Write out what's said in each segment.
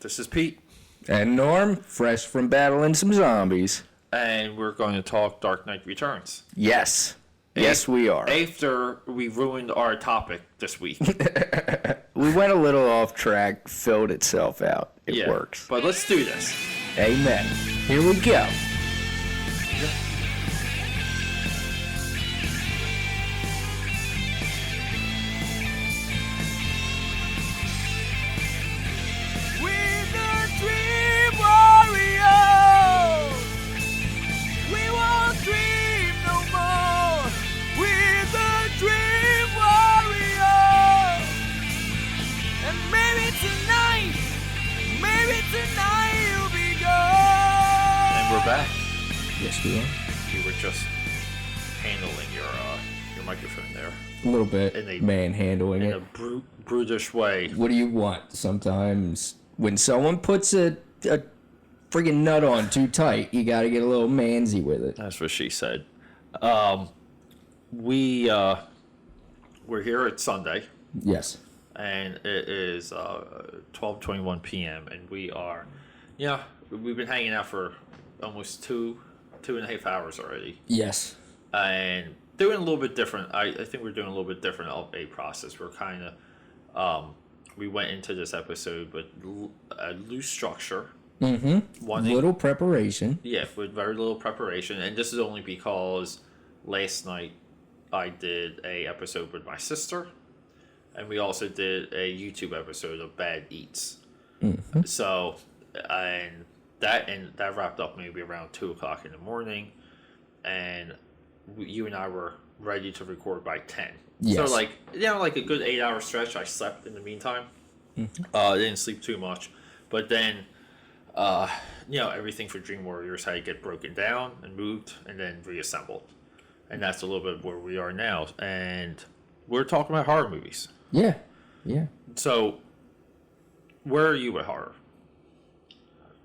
This is Pete. And Norm, fresh from battling some zombies. And we're going to talk Dark Knight Returns. Yes. Yes, we are. After we ruined our topic this week. We went a little off track, filled itself out. It works. But let's do this. Amen. Here we go. We're back. Yes, we are. You were just handling your microphone there. A little bit manhandling it. In a brutish way. What do you want? Sometimes when someone puts a friggin' nut on too tight, you gotta get a little mansy with it. That's what she said. We're here at Sunday. Yes. And it is 12:21 p.m. and we are, we've been hanging out for almost two and a half hours already. Yes. And doing a little bit different. I think we're doing a little bit different of a process. We're kind of, we went into this episode with a loose structure. Mm-hmm. Little preparation. Yeah, with very little preparation. And this is only because last night I did a episode with my sister. And we also did a YouTube episode of Bad Eats. Mm-hmm. So, and that wrapped up maybe around 2 o'clock in the morning. And you and I were ready to record by 10. Yes. So, like a good 8-hour stretch. I slept in the meantime. Mm-hmm. I didn't sleep too much. But then, everything for Dream Warriors had to get broken down and moved and then reassembled. And that's a little bit where we are now. And we're talking about horror movies. Yeah. Yeah. So, where are you with horror?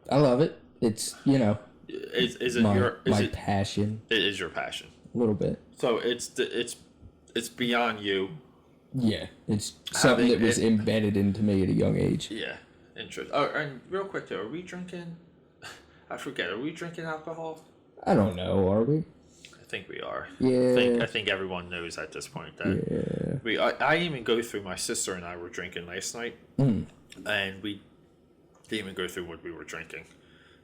I love it. It's, is it my passion. It is your passion. A little bit. So it's beyond you. Yeah, it's something that was embedded into me at a young age. Yeah, interesting. Oh, and real quick though, are we drinking? I forget. Are we drinking alcohol? I don't know. Are we? I think we are. Yeah. I think everyone knows at this point that I even go through. My sister and I were drinking last night, and we didn't even go through what we were drinking.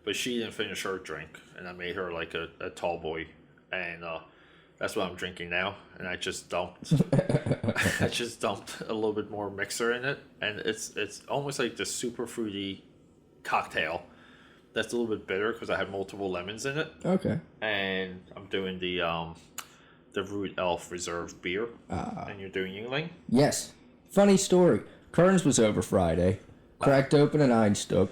But she didn't finish her drink, and I made her like a tall boy, and that's what I'm drinking now. And I just dumped, a little bit more mixer in it, and it's almost like this super fruity cocktail. That's a little bit bitter because I have multiple lemons in it. Okay. And I'm doing the Root Elf Reserve beer, and you're doing Yingling. Yes. Funny story. Kearns was over Friday, cracked open an Einstuck,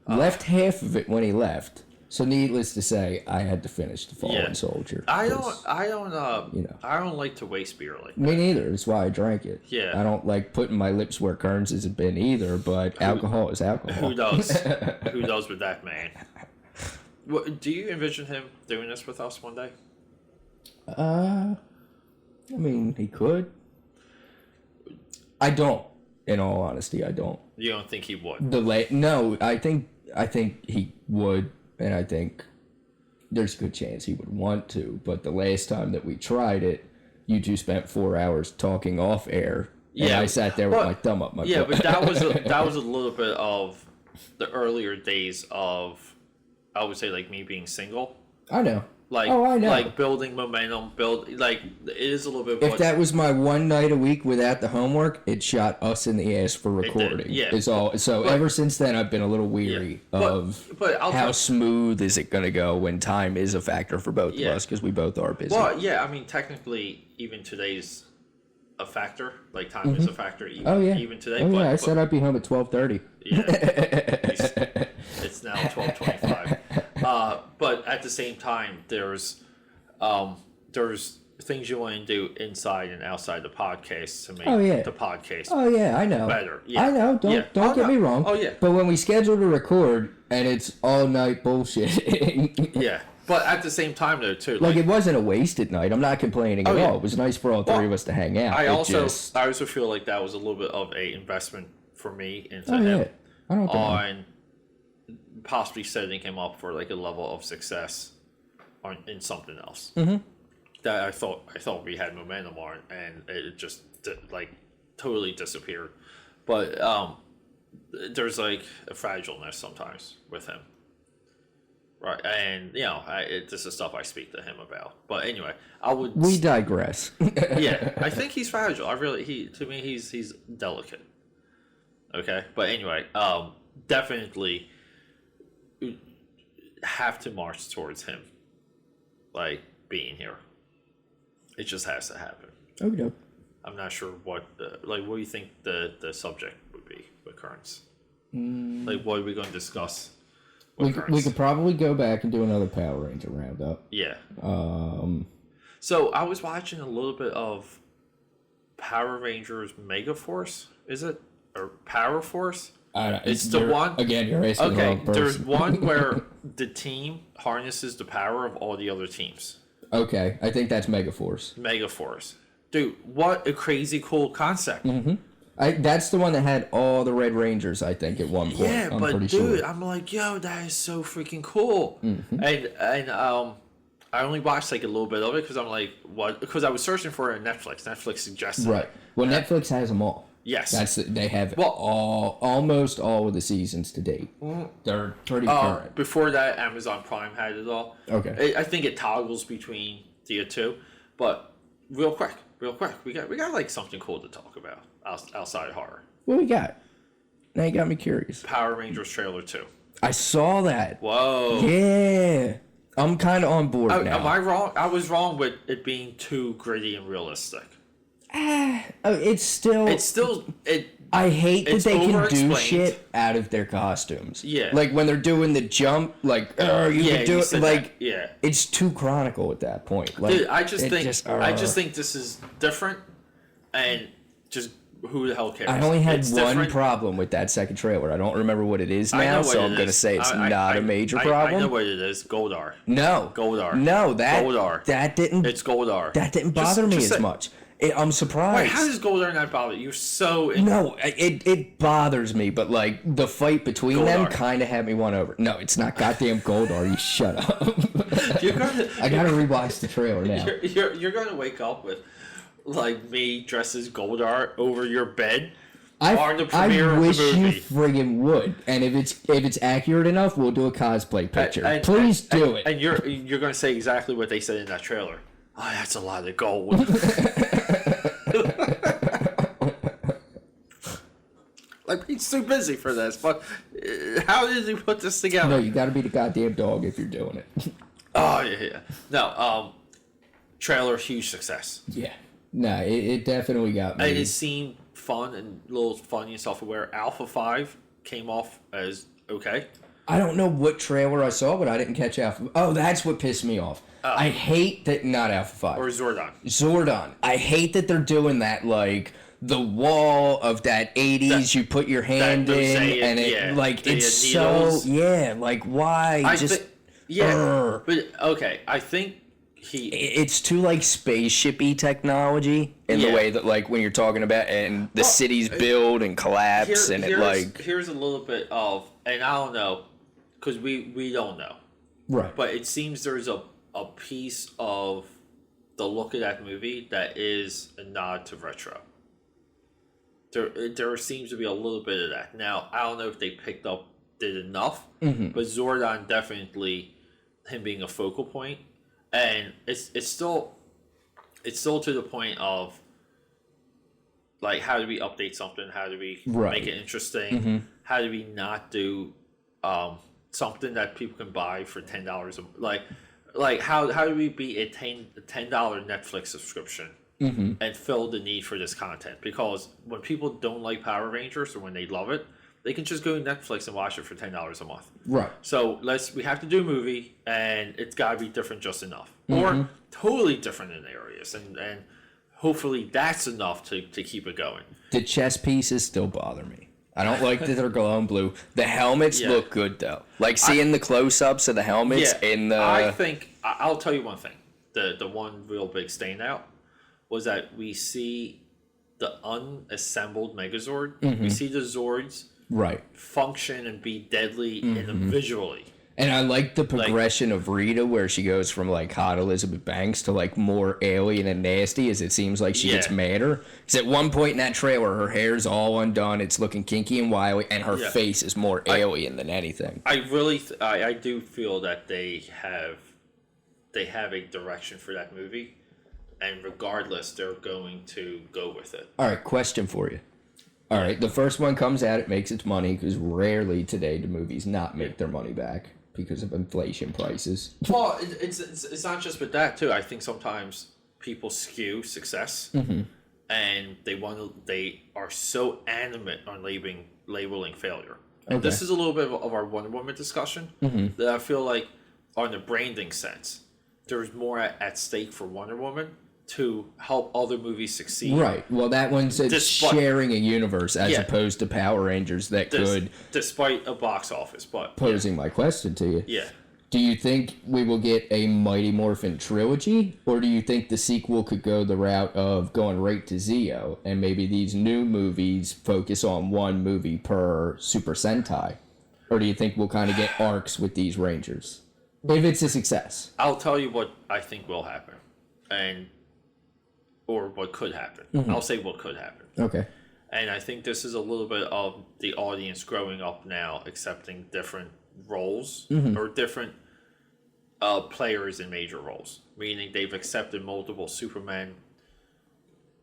left half of it when he left. So needless to say, I had to finish the Fallen Soldier. I don't like to waste beer like that. Me neither. That's why I drank it. Yeah. I don't like putting my lips where Kearns have been either, but alcohol is alcohol. Who does? Who does with that man? Do you envision him doing this with us one day? I mean, he could. I don't. In all honesty, I don't. You don't think he would? No, I think he would, and I think there's a good chance he would want to. But the last time that we tried it, you two spent 4 hours talking off air, and I sat there with my thumb up my butt. Yeah, but that was a little bit of the earlier days of, I would say, like me being single. I know. Like, I know. Like building momentum, it is a little bit. If that was my one night a week without the homework, it shot us in the ass for recording. Yeah. Is all. So ever since then, I've been a little weary of how smooth is it going to go when time is a factor for both of us because we both are busy. Well, yeah, I mean, technically, even today's a factor. Like time is a factor. Even today. Oh yeah, I said I'd be home at 12:30. Yeah, it's now 12:25. But at the same time, there's things you want to do inside and outside the podcast to make the podcast. Oh yeah, I know. Better. Yeah. I know. Don't get me wrong. Oh yeah. But when we schedule to record and it's all night bullshit. Yeah. But at the same time, though, too, like it wasn't a wasted night. I'm not complaining at all. It was nice for all three of us to hang out. I also feel like that was a little bit of a investment for me into him. I don't possibly setting him up for like a level of success in something else. That I thought we had momentum on, and it just like totally disappeared. But there's like a fragileness sometimes with him, right? And this is stuff I speak to him about. But anyway, We digress. Yeah, I think he's fragile. To me he's delicate. Okay, but anyway, definitely have to march towards him, like being here. It just has to happen. Okay. I'm not sure what what do you think the subject would be with Currents? Like, what are we going to discuss? We could probably go back and do another Power Ranger roundup. Yeah. So I was watching a little bit of Power Rangers Mega Force. Is it or Power Force? It's the one. Again, you're asking the wrong person. There's one where the team harnesses the power of all the other teams. Okay, I think that's Mega Force. Mega Force. Dude, what a crazy cool concept. That's the one that had all the Red Rangers, I think, at one point. Yeah, I'm but pretty dude, sure. I'm like, yo, that is so freaking cool. And I only watched like a little bit of it because I'm like, what? Because I was searching for it on Netflix. Netflix suggested Right. it. Well, Netflix has them all. Yes. They have almost all of the seasons to date. They're pretty current. Before that, Amazon Prime had it all. Okay. I think it toggles between the two. But real quick, we got like something cool to talk about outside horror. What we got? Now you got me curious. Power Rangers trailer 2. I saw that. Whoa. Yeah. I'm kind of on board now. Am I wrong? I was wrong with it being too gritty and realistic. It's still. I hate that they can do shit out of their costumes. Yeah. Like when they're doing the jump, like, oh, you can do it. Like, yeah. It's too Chronicle at that point. Like, dude, I just think this is different, and just who the hell cares? I only had one problem with that second trailer. I don't remember what it is now, so I'm gonna say it's not a major problem. I know what it is. Goldar. No. Goldar. No, Goldar. That didn't. It's Goldar. That didn't bother me as much. I'm surprised. Wait, how does Goldar not bother you? You're so... No, it bothers me, but like the fight between them kind of had me won over. No, it's not goddamn Goldar. You shut up. I gotta rewatch the trailer now. You're gonna wake up with like me dressed as Goldar over your bed. I wish you friggin' would. And if it's accurate enough, we'll do a cosplay picture. Please do it. And you're gonna say exactly what they said in that trailer. Oh, that's a lot of gold. Like, he's too busy for this, but how did he put this together? No, you gotta be the goddamn dog if you're doing it. Oh, yeah. No, trailer, huge success. Yeah. No, it definitely got me. And it seemed fun and a little funny and self-aware. Alpha 5 came off as okay. I don't know what trailer I saw, but I didn't catch Alpha. Oh, that's what pissed me off. I hate that, not Alpha 5. Or Zordon. Zordon. I hate that they're doing that, like, the wall of that 80s, you put your hand in, and it's so, like, why? But, okay, I think it's too, like, spaceship-y technology in the way that, like, when you're talking about, and the cities build and collapse, Here's a little bit of, and I don't know, because we don't know. Right. But it seems there's a piece of the look of that movie that is a nod to retro. There seems to be a little bit of that. Now, I don't know if they did enough, but Zordon definitely, him being a focal point, and it's still to the point of, like, how do we update something? How do we make it interesting? How do we not do something that people can buy for $10 like how do we be a $10 Netflix subscription and fill the need for this content? Because when people don't like Power Rangers or when they love it, they can just go to Netflix and watch it for $10 a month. Right. So we have to do a movie, and it's got to be different just enough, or totally different in areas, and hopefully that's enough to keep it going. The chess pieces still bother me. I don't like that they're glowing blue. The helmets look good, though. Like, seeing the close-ups of the helmets in the... I think... I'll tell you one thing. The one real big standout was that we see the unassembled Megazord. We see the Zords right, function and be deadly individually. And I like the progression of Rita, where she goes from like hot Elizabeth Banks to like more alien and nasty, as it seems like she gets madder. Because at one point in that trailer, her hair's all undone, it's looking kinky and wily, and her face is more alien than anything. I really, I do feel that they have a direction for that movie, and regardless, they're going to go with it. All right, question for you. All right, the first one comes out, it makes its money, because rarely today do movies not make their money back because of inflation prices. Well, it's not just with that too. I think sometimes people skew success, and they are so animate on labeling failure. And this is a little bit of our Wonder Woman discussion that I feel like, on the branding sense, there's more at stake for Wonder Woman to help other movies succeed. Right. Well, that one's sharing a universe as opposed to Power Rangers that could... Despite a box office, but... Posing my question to you. Yeah. Do you think we will get a Mighty Morphin trilogy? Or do you think the sequel could go the route of going right to Zeo, and maybe these new movies focus on one movie per Super Sentai? Or do you think we'll kind of get arcs with these Rangers? If it's a success. I'll tell you what I think will happen. Or what could happen. I'll say what could happen. Okay. And I think this is a little bit of the audience growing up now, accepting different roles or different players in major roles. Meaning they've accepted multiple Supermen,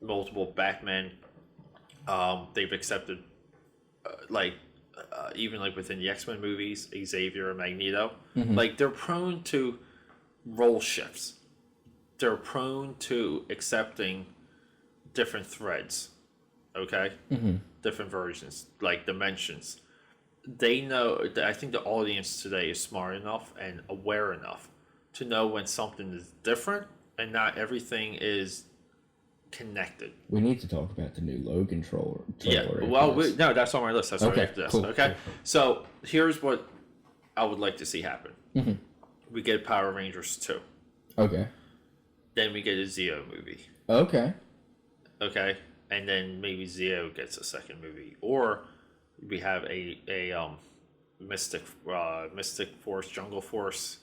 multiple Batman. They've accepted, even like within the X-Men movies, Xavier and Magneto. Like, they're prone to role shifts. They're prone to accepting different threads, okay? Different versions, like dimensions. They know, I think the audience today is smart enough and aware enough to know when something is different and not everything is connected. We need to talk about the new Logan trailer. Yeah, well, no, that's on my list. That's okay, cool. Okay, so here's what I would like to see happen. We get Power Rangers 2. Okay. Then we get a Zeo movie. Okay. Okay, and then maybe Zeo gets a second movie, or we have a Mystic Force, Jungle Force,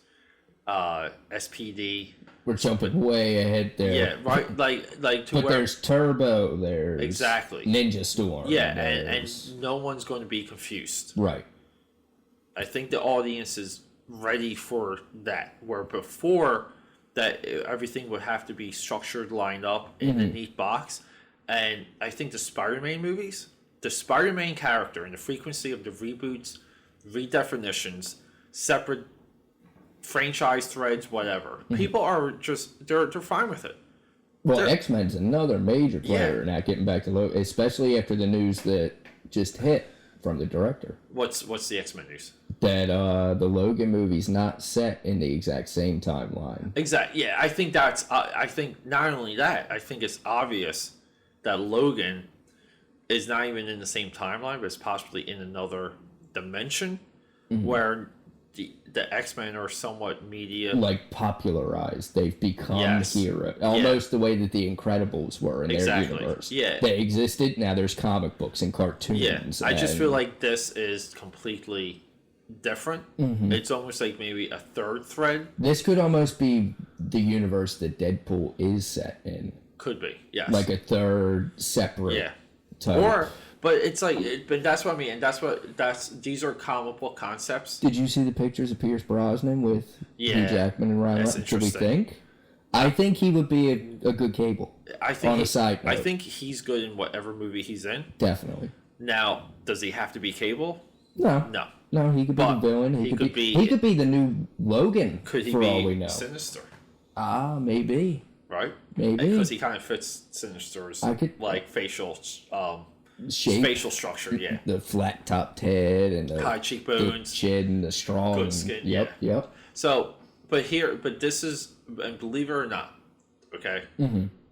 SPD. We're jumping way ahead there. Yeah, right. Like to but where there's Turbo. There's exactly Ninja Storm. Yeah, and no one's going to be confused. Right. I think the audience is ready for that. Where before, that everything would have to be structured, lined up in a neat box. And I think the Spider-Man movies, the Spider-Man character and the frequency of the reboots, redefinitions, separate franchise threads, whatever. People are just, they're fine with it. Well, X-Men's another major player not getting back to Logan, especially after the news that just hit from the director. What's the X-Men news? That the Logan movie's not set in the exact same timeline. Exactly. Yeah, I think that's. I think not only that, I think it's obvious that Logan is not even in the same timeline, but it's possibly in another dimension where the X-Men are somewhat media popularized. They've become hero, almost the way that the Incredibles were in their universe. Yeah, they existed. Now there's comic books and cartoons. Yeah, I just feel like this is completely different. It's almost like maybe a third thread. This could almost be the universe that Deadpool is set in. Could be, yes. Like a third separate type. But it's like, but that's what I mean, and these are comic book concepts. Did you see the pictures of Pierce Brosnan with Hugh Jackman and Ryan Reynolds? Should we think? I think he would be a good Cable. I think on a side note. I think he's good in whatever movie he's in. Definitely. Now, does he have to be Cable? No. He could be the villain. He could be the new Logan. Could he for be all we know. Sinister? Maybe. Right. Maybe because he kind of fits Sinister's facial shape, facial structure. Yeah. The flat topped head and the high cheekbones, the chin, and the strong, good skin. Yep. So, but this is, and believe it or not, okay.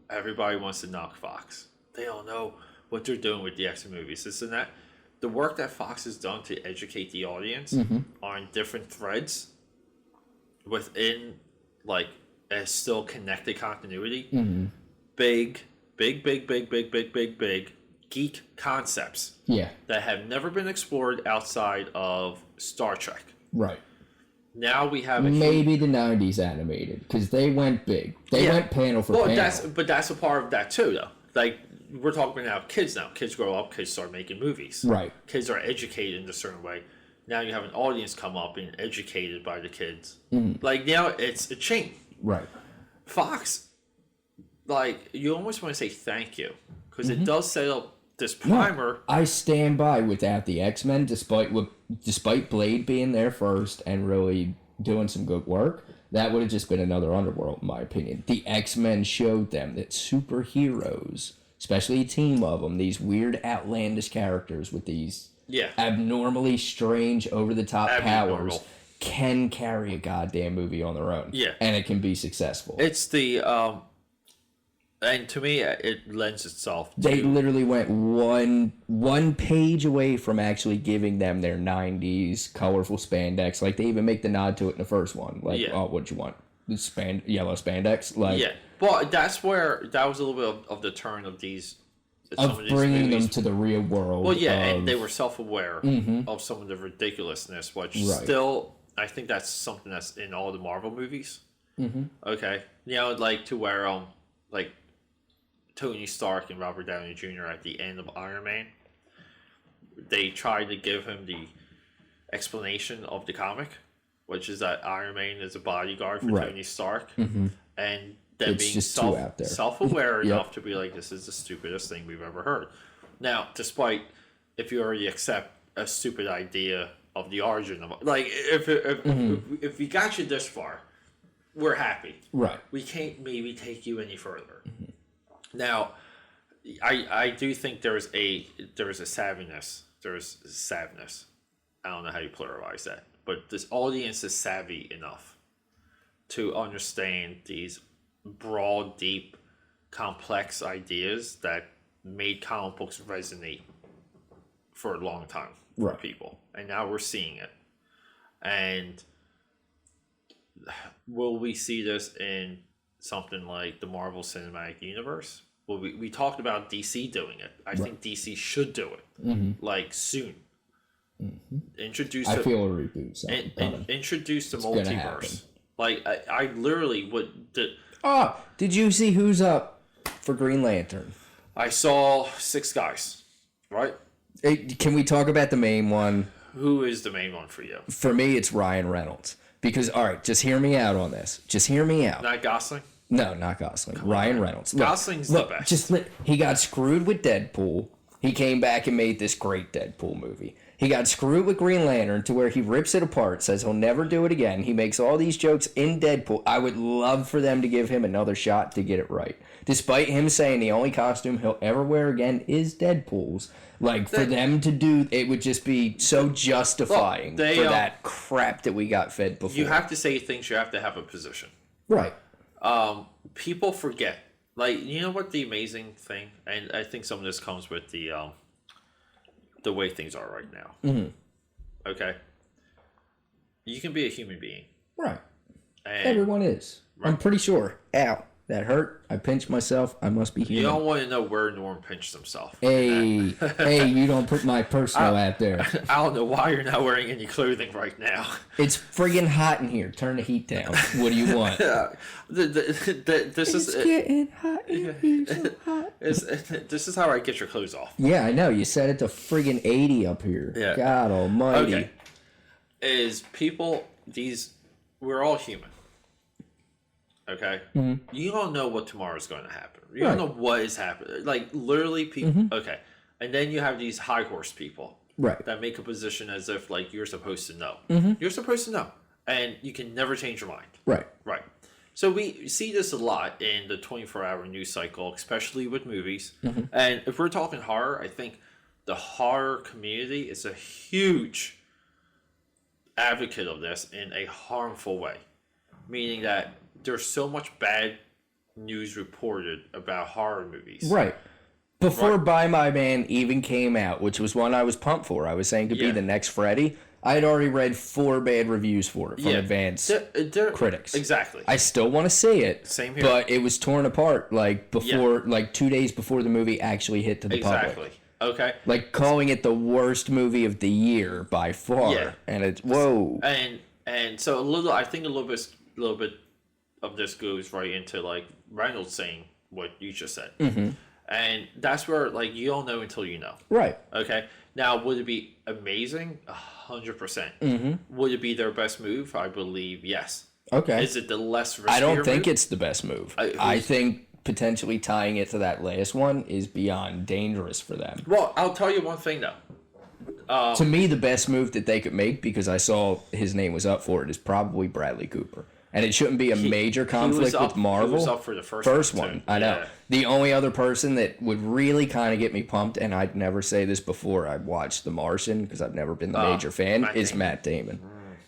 Everybody wants to knock Fox. They don't know what they're doing with the X-Men movies. This and that. The work that Fox has done to educate the audience on different threads within a still connected continuity. Big, geek concepts Yeah. that have never been explored outside of Star Trek. Right. Now we have maybe the 90s animated, because they went big. They went panel for panel. But that's a part of that too, though. Like, we're talking about kids now. Kids grow up, kids start making movies. Right. Kids are educated in a certain way. Now you have an audience come up being educated by the kids. Like, now it's a chain. Right. Fox, like, you almost want to say thank you, because it does set up this primer. No, I stand by without the X-Men, despite Blade being there first and really doing some good work. That would have just been another Underworld, in my opinion. The X-Men showed them that superheroes, especially a team of them, these weird outlandish characters with these abnormally strange, over-the-top powers, can carry a goddamn movie on their own. Yeah. And it can be successful. It's the... and to me, it lends itself to... They literally went one page away from actually giving them their 90s colorful spandex. Like, they even make the nod to it in the first one. Like, oh, what'd you want? Yellow spandex? Like, yeah. But that's where... That was a little bit of the turn of these... Of bringing them to the real world. Well, yeah, and they were self-aware of some of the ridiculousness, which still... I think that's something that's in all the Marvel movies. Okay? You know, like, to where... like... Tony Stark and Robert Downey Jr. at the end of Iron Man, they tried to give him the explanation of the comic, which is that Iron Man is a bodyguard for Tony Stark, and then it's being self-aware enough to be like, this is the stupidest thing we've ever heard. Now, despite if you already accept a stupid idea of the origin of, like, if we got you this far, we're happy. Right. We can't maybe take you any further. Now, I do think there is a savviness. There's savviness. I don't know how you pluralize that, but this audience is savvy enough to understand these broad, deep, complex ideas that made comic books resonate for a long time for people, and now we're seeing it. And will we see this in something like the Marvel Cinematic Universe? Well, we talked about DC doing it. I think DC should do it, like, soon. Introduce. I feel a reboot. Introduce the multiverse. Like, I literally would. Did you see who's up for Green Lantern? I saw 6 guys. Right. Can we talk about the main one? Who is the main one for you? For me, it's Ryan Reynolds. Because, all right, just hear me out on this. Just hear me out. Not Gosling? No, not Gosling. Ryan Reynolds. Gosling's the best. He got screwed with Deadpool. He came back and made this great Deadpool movie. He got screwed with Green Lantern to where he rips it apart, says he'll never do it again. He makes all these jokes in Deadpool. I would love for them to give him another shot to get it right. Despite him saying the only costume he'll ever wear again is Deadpool's. Like, for them to do, it would just be so justifying for that crap that we got fed before. You have to say things, you have to have a position. Right. People forget. Like, you know what the amazing thing, and I think some of this comes with the way things are right now. Okay? You can be a human being. Right. And everyone is. Right. I'm pretty sure. Ow. That hurt. I pinched myself. I must be human. You don't want to know where Norm pinched himself. Hey, you don't put my personal out there. I don't know why you're not wearing any clothing right now. It's friggin' hot in here. Turn the heat down. What do you want? It's getting hot in here, so hot. This is how I get your clothes off. Yeah, I know. You set it to friggin' 80 up here. Yeah. God almighty. Okay. We're all human. Okay? You don't know what tomorrow's going to happen. You don't know what is happening. Like, literally, people... Okay. And then you have these high horse people. Right. That make a position as if, like, you're supposed to know. You're supposed to know. And you can never change your mind. Right. Right. So we see this a lot in the 24-hour news cycle, especially with movies. And if we're talking horror, I think the horror community is a huge advocate of this in a harmful way. Meaning that there's so much bad news reported about horror movies. Right. Before By My Man even came out, which was one I was pumped for, I was saying could be the next Freddy, I had already read 4 bad reviews for it from advanced critics. Exactly. I still want to see it. Same here. But it was torn apart like before, like 2 days before the movie actually hit to the public. Okay. Like calling it the worst movie of the year by far. Yeah. And it's whoa. And so I think a little bit of this goes right into like Reynolds saying what you just said. Mm-hmm. And that's where like you don't know until you know. Right. Okay. Now, would it be amazing? 100%. Mm-hmm. Would it be their best move? I believe yes. Okay. Is it the less riskier I don't think move? it's the best move. I think potentially tying it to that last one is beyond dangerous for them. Well, I'll tell you one thing though. To me, the best move that they could make, because I saw his name was up for it, is probably Bradley Cooper. And it shouldn't be a major conflict with Marvel. He was up for the first one. I know. The only other person that would really kind of get me pumped, and I'd never say this before I watched The Martian, because I've never been the major fan, is Matt Damon.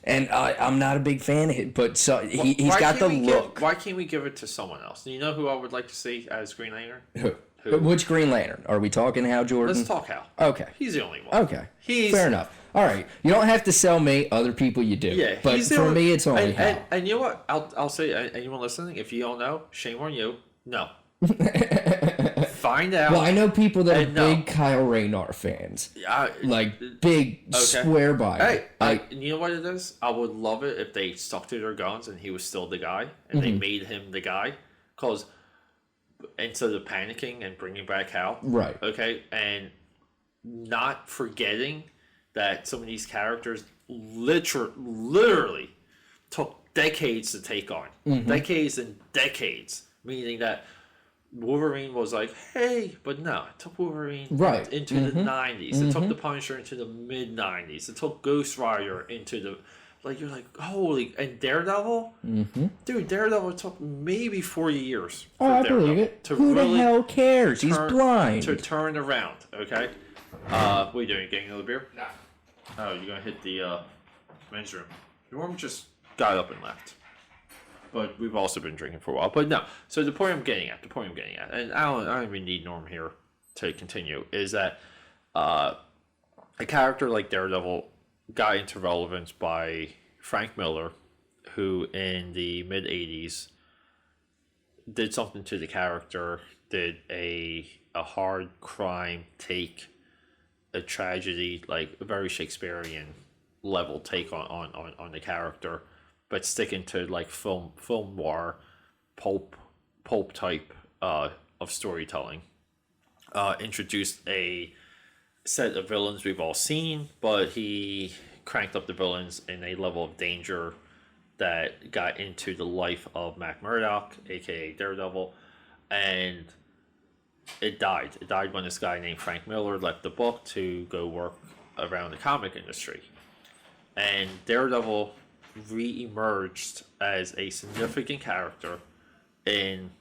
And I'm not a big fan of it, but he's got the look. Why can't we give it to someone else? Do you know who I would like to see as Green Lantern? Who? Which Green Lantern? Are we talking Hal Jordan? Let's talk Hal. Okay. He's the only one. Okay. Fair enough. All right. You don't have to sell me. Other people you do. Yeah. But for me, it's only Hal. And you know what? I'll say, anyone listening, if you don't know, shame on you. No. Find out. Well, I know people that are big Kyle Rayner fans. Like, big, swear by it. You know what it is? I would love it if they stuck to their guns and he was still the guy. And they made him the guy. Because instead of panicking and bringing back Hal. Right. Okay? And not forgetting that some of these characters literally took decades to take on. Decades and decades. Meaning that Wolverine was like, hey, but no, it took Wolverine into the 90s. It took the Punisher into the mid-90s. It took Ghost Rider into the... Like, you're like, holy... And Daredevil? Dude, Daredevil took maybe 40 years. I believe it. Who the hell cares? He's blind. To turn around, okay? What are you doing? Getting another beer? No. Oh, you're going to hit the men's room. Norm just got up and left. But we've also been drinking for a while. But no. So the point I'm getting at, and I don't even need Norm here to continue, is that a character like Daredevil got into relevance by Frank Miller, who in the mid-'80s did something to the character, did a hard crime take, a tragedy, like a very Shakespearean level take on the character, but sticking to like film noir, pulp type of storytelling. Introduced a set of villains we've all seen, but he cranked up the villains in a level of danger that got into the life of Matt Murdock, aka Daredevil, and it died. It died when this guy named Frank Miller left the book to go work around the comic industry. And Daredevil re-emerged as a significant character in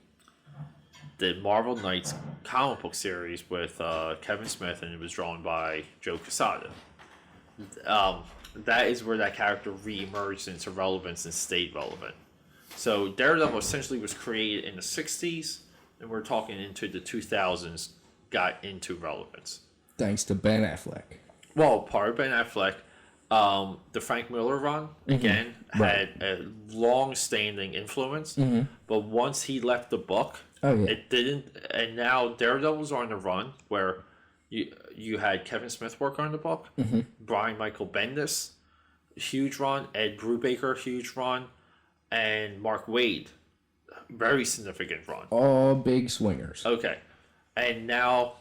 the Marvel Knights comic book series with Kevin Smith, and it was drawn by Joe Quesada. That is where that character re-emerged into relevance and stayed relevant. So Daredevil essentially was created in the 60s, and we're talking into the 2000s, got into relevance. Thanks to Ben Affleck. Well, part of Ben Affleck. The Frank Miller run, again, had a long-standing influence, but once he left the book, it didn't, and now Daredevil's on the run, where you had Kevin Smith work on the book, Brian Michael Bendis, huge run, Ed Brubaker, huge run, and Mark Waid, very significant run. All big swingers. Okay. And now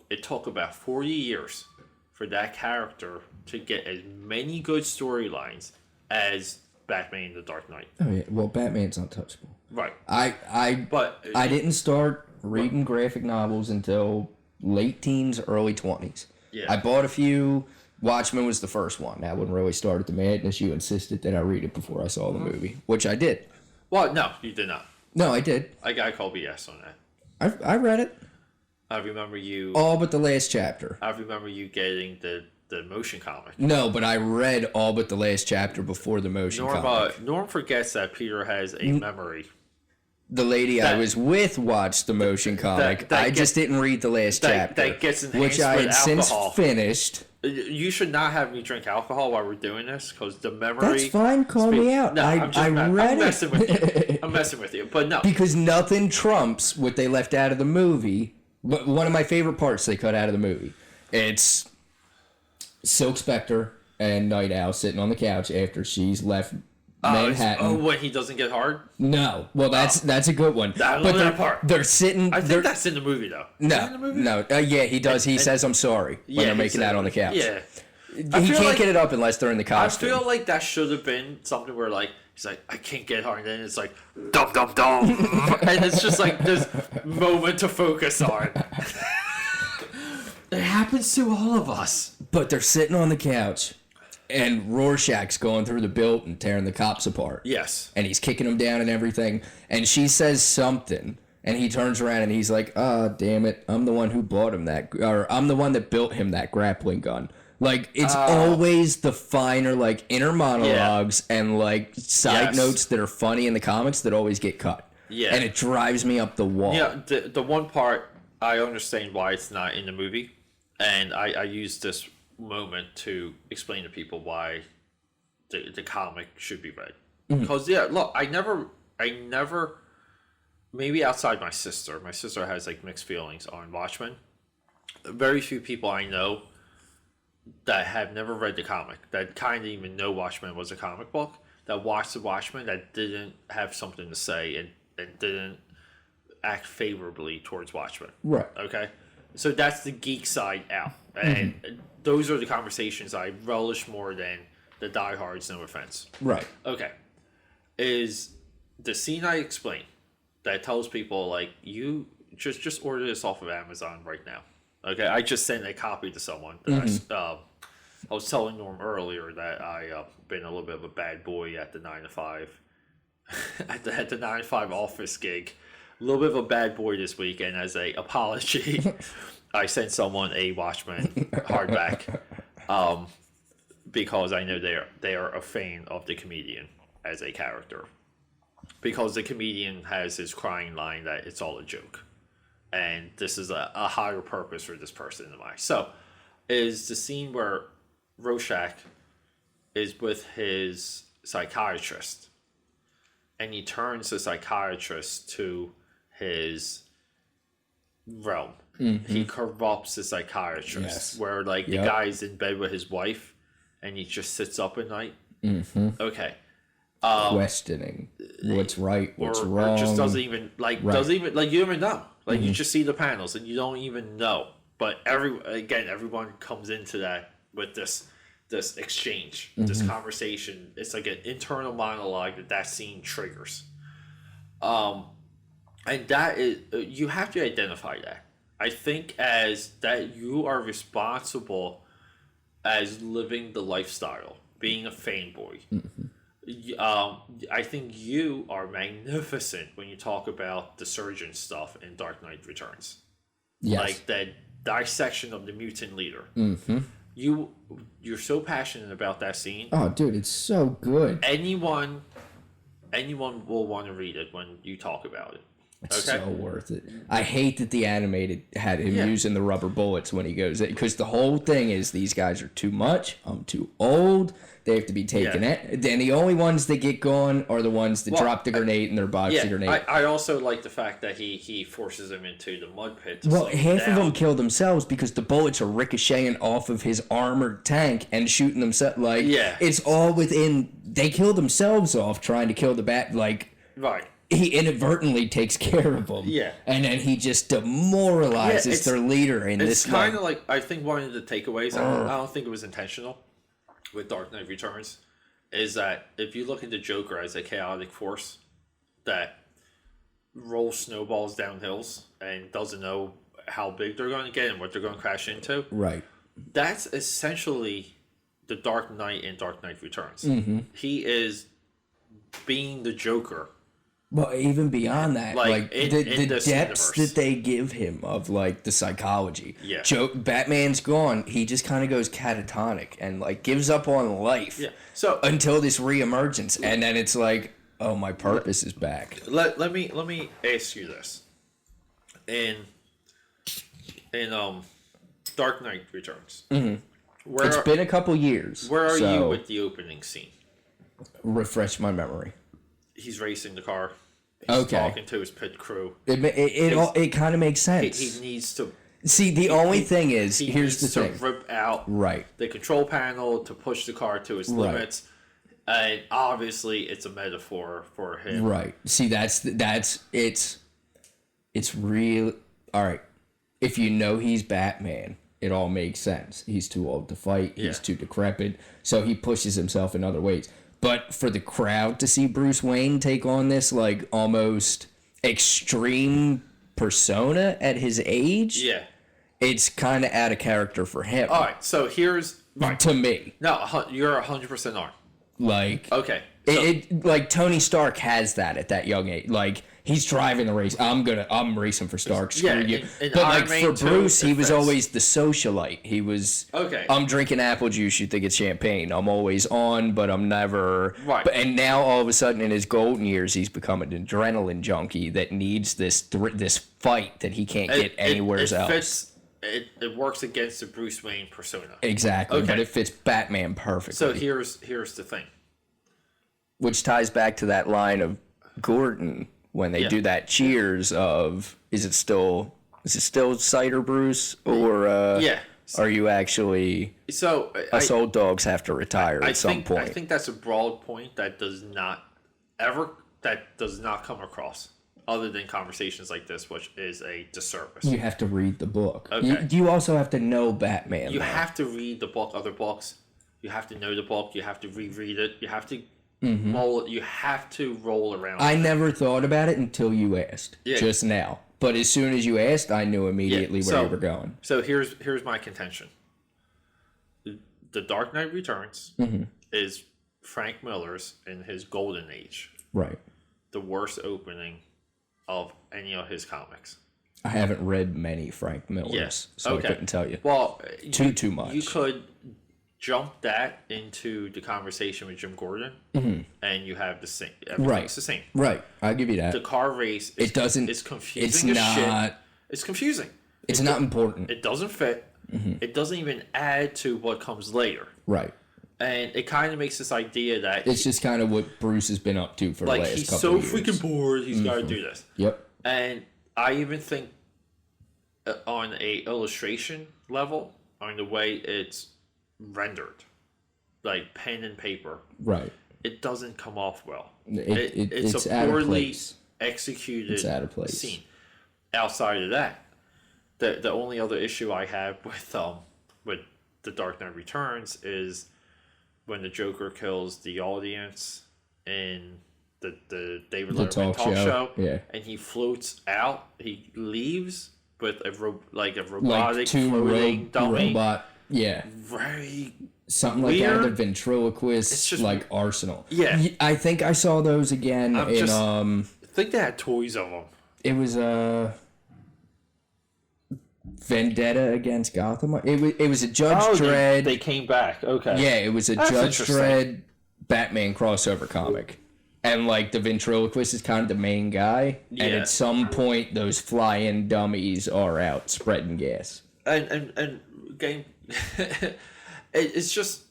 it took about 40 years for that character to get as many good storylines as Batman the Dark Knight. Oh yeah, well Batman's untouchable. Right. I didn't start reading graphic novels until late teens, early 20s. Yeah. I bought a few. Watchmen was the first one. That one really started the madness. You insisted that I read it before I saw the movie, which I did. Well, no, you did not. No, I did. I got to call BS on that. I read it. I remember you... All but the last chapter. I remember you getting the motion comic. No, but I read all but the last chapter before the motion comic. Norm forgets that Peter has a memory. The lady I was with watched the motion comic. I just didn't read the last chapter. That gets enhanced which I had since finished. You should not have me drink alcohol while we're doing this, because the memory... That's fine, call me out. No, I read I'm messing with you. I'm messing with you, but no. Because nothing trumps what they left out of the movie But one of my favorite parts they cut out of the movie. It's Silk Spectre and Night Owl sitting on the couch after she's left Manhattan. When he doesn't get hard? No. Well, that's a good one. I love that part. They're sitting... I think that's in the movie, though. No. Yeah, he does. He says, I'm sorry, when they're making out on the couch. Yeah. He can't get it up unless they're in the costume. I feel like that should have been something where, like, he's like, I can't get hard. And then it's like, dum, dum, dum. And it's just like this moment to focus on. It happens to all of us. But they're sitting on the couch, and Rorschach's going through the building, tearing the cops apart. Yes. And he's kicking them down and everything. And she says something, and he turns around and he's like, "Oh, damn it! I'm the one who bought him that, or I'm the one that built him that grappling gun." Like, it's always the finer, like, inner monologues and, like, side notes that are funny in the comics that always get cut. Yeah. And it drives me up the wall. Yeah, the one part, I understand why it's not in the movie. And I use this moment to explain to people why the comic should be read. Because, look, I never, maybe outside my sister has, like, mixed feelings on Watchmen. Very few people I know that have never read the comic, that kind of even know Watchmen was a comic book, that watched the Watchmen, that didn't have something to say and didn't act favorably towards Watchmen. Right. Okay? So that's the geek side out. And those are the conversations I relish more than the diehards, no offense. Right. Okay. Is the scene I explained that tells people, like, you just order this off of Amazon right now. Okay, I just sent a copy to someone. I was telling Norm earlier that I been a little bit of a bad boy at the 9 to 5, at the 9 to 5 office gig. A little bit of a bad boy this week, and as a apology, I sent someone a Watchmen hardback, because I know they are a fan of the comedian as a character, because the comedian has his crying line that it's all a joke. And this is a higher purpose for this person in mind. So, is the scene where Rorschach is with his psychiatrist, and he turns the psychiatrist to his realm. He corrupts the psychiatrist, where, like, the guy's in bed with his wife, and he just sits up at night. Okay. Questioning what's right, what's wrong. Or just doesn't even, like, you don't even know. Like, you just see the panels and you don't even know. But everyone comes into that with this exchange, this conversation. It's like an internal monologue that scene triggers. And that is, you have to identify that. I think as that you are responsible as living the lifestyle, being a fanboy. I think you are magnificent when you talk about the surgeon stuff in Dark Knight Returns. Yes. Like that dissection of the mutant leader. You're so passionate about that scene. Oh, dude, it's so good. Anyone will want to read it when you talk about it. It's so worth it. I hate that the animated had him using the rubber bullets when he goes in, because the whole thing is these guys are too much. I'm too old. They have to be taken out. Then the only ones that get gone are the ones that drop the grenade and their box the grenade. I also like the fact that he forces them into the mud pit. Well, half of them kill themselves because the bullets are ricocheting off of his armored tank and shooting themselves. Like, it's all within. They kill themselves off trying to kill the bat. Like, right. He inadvertently takes care of them. Yeah. And then he just demoralizes their leader in this. It's kind of like, I think one of the takeaways, I don't think it was intentional with Dark Knight Returns, is that if you look at the Joker as a chaotic force that rolls snowballs down hills and doesn't know how big they're going to get and what they're going to crash into. Right. That's essentially the Dark Knight in Dark Knight Returns. He is being the Joker. Well, even beyond that, like the depths universe that they give him of, like, the psychology. Yeah. Batman's gone. He just kind of goes catatonic and, like, gives up on life. Yeah. So until this reemergence, and then it's like, oh, my purpose is back. Let me ask you this. In Dark Knight Returns, it's been a couple years. Where are you with the opening scene? Refresh my memory. He's racing the car. He's talking to his pit crew. It kind of makes sense. He needs to... See, the only thing is, here's the thing. To rip out right. the control panel to push the car to its limits. And obviously, it's a metaphor for him. Right. See, it's real. All right. If you know he's Batman, it all makes sense. He's too old to fight. He's too decrepit. So he pushes himself in other ways. But for the crowd to see Bruce Wayne take on this, like, almost extreme persona at his age, it's kind of out of character for him. All right, so here's... Right. To me. No, you're 100% on. Like... Okay. So, like, Tony Stark has that at that young age. Like, he's driving the race. I'm racing for Stark. Screw you. But like for Bruce, he was always the socialite. He was I'm drinking apple juice. You think it's champagne. I'm always on, but I'm never. Right. And now all of a sudden, in his golden years, he's become an adrenaline junkie that needs this fight that he can't get anywhere else. It works against the Bruce Wayne persona. Exactly. But it fits Batman perfectly. So here's the thing. Which ties back to that line of Gordon when they do that cheers of is it still cider Bruce or are you actually us old dogs have to retire at some point? I think that's a broad point that does not come across other than conversations like this, which is a disservice. You have to read the book. Okay. You also have to know Batman. You have to read the book, other books. You have to know the book. You have to reread it. You have to you have to roll around. I never thought about it until you asked just now. But as soon as you asked, I knew immediately where you were going. So here's my contention. The Dark Knight Returns is Frank Miller's in his golden age. Right. The worst opening of any of his comics. I haven't read many Frank Millers, so I couldn't tell you. Well, too much. You could jump that into the conversation with Jim Gordon, and you have the same. Everything's the same. Right. I'll give you that. The car race. It's confusing. It's not. Shit. It's confusing. It's not important. It doesn't fit. It doesn't even add to what comes later. Right. And it kind of makes this idea that it's just kind of what Bruce has been up to for the last couple of years. He's so freaking bored. He's got to do this. Yep. And I even think on a illustration level, on the way it's rendered, like pen and paper, right? It doesn't come off well. It's a poorly executed scene. Outside of that, the only other issue I have with the Dark Knight Returns is when the Joker kills the audience in the David Letterman talk show, and he floats out. He leaves with a robotic floating dummy. Robot. Yeah. Very something weird. Like that, the ventriloquist, it's just, like Arsenal. Yeah. I think I saw those again I think they had toys of them. It was Vendetta against Gotham. It was a Judge Dredd. They came back. Okay. Yeah, it was a Judge Dredd Batman crossover comic. And like the ventriloquist is kind of the main guy. Yeah. And at some point those fly-in dummies are out spreading gas. And game it's just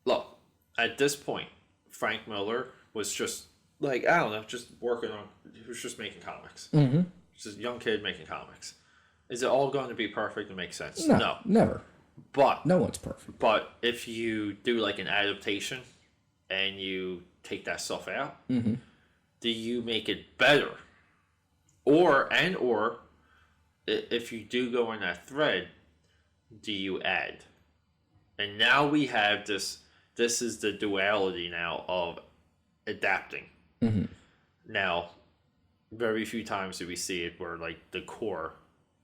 look, at this point Frank Miller was just like, I don't know, just working on, he was just making comics. Just a young kid making comics. Is it all going to be perfect and make sense? No, never. But no one's perfect. But if you do like an adaptation and you take that stuff out, do you make it better? Or if you do go in that thread, do you add? And now we have this is the duality now of adapting. Now, very few times do we see it where like the core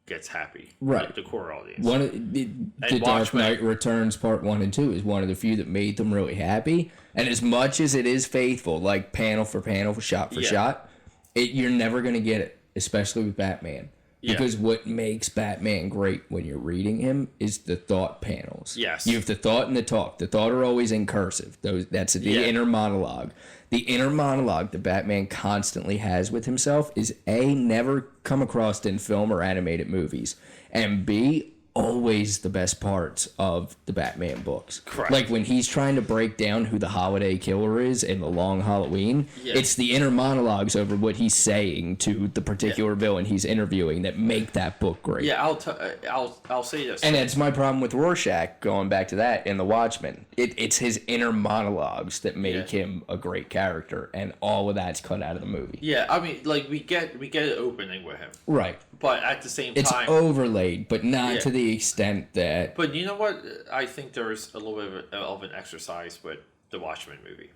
gets happy. Right. Like the core audience. The Dark Knight Returns Part 1 and 2 is one of the few that made them really happy. And as much as it is faithful, like panel for panel, shot for shot, you're never going to get it, especially with Batman. Because what makes Batman great when you're reading him is the thought panels. Yes. You have the thought and the talk. The thought are always in cursive. That's the inner monologue. The inner monologue that Batman constantly has with himself is A, never come across in film or animated movies, and B, always the best parts of the Batman books. Correct. Like when he's trying to break down who the holiday killer is in the Long Halloween, it's the inner monologues over what he's saying to the particular villain he's interviewing that make that book great. Yeah, I'll say this. And it's my problem with Rorschach, going back to that, in The Watchmen. It's his inner monologues that make him a great character, and all of that's cut out of the movie. Yeah, I mean, like, we get an opening with him. Right. But at the same it's time... It's overlaid, but not to the extent that... But you know what? I think there's a little bit of an exercise with the Watchmen movie.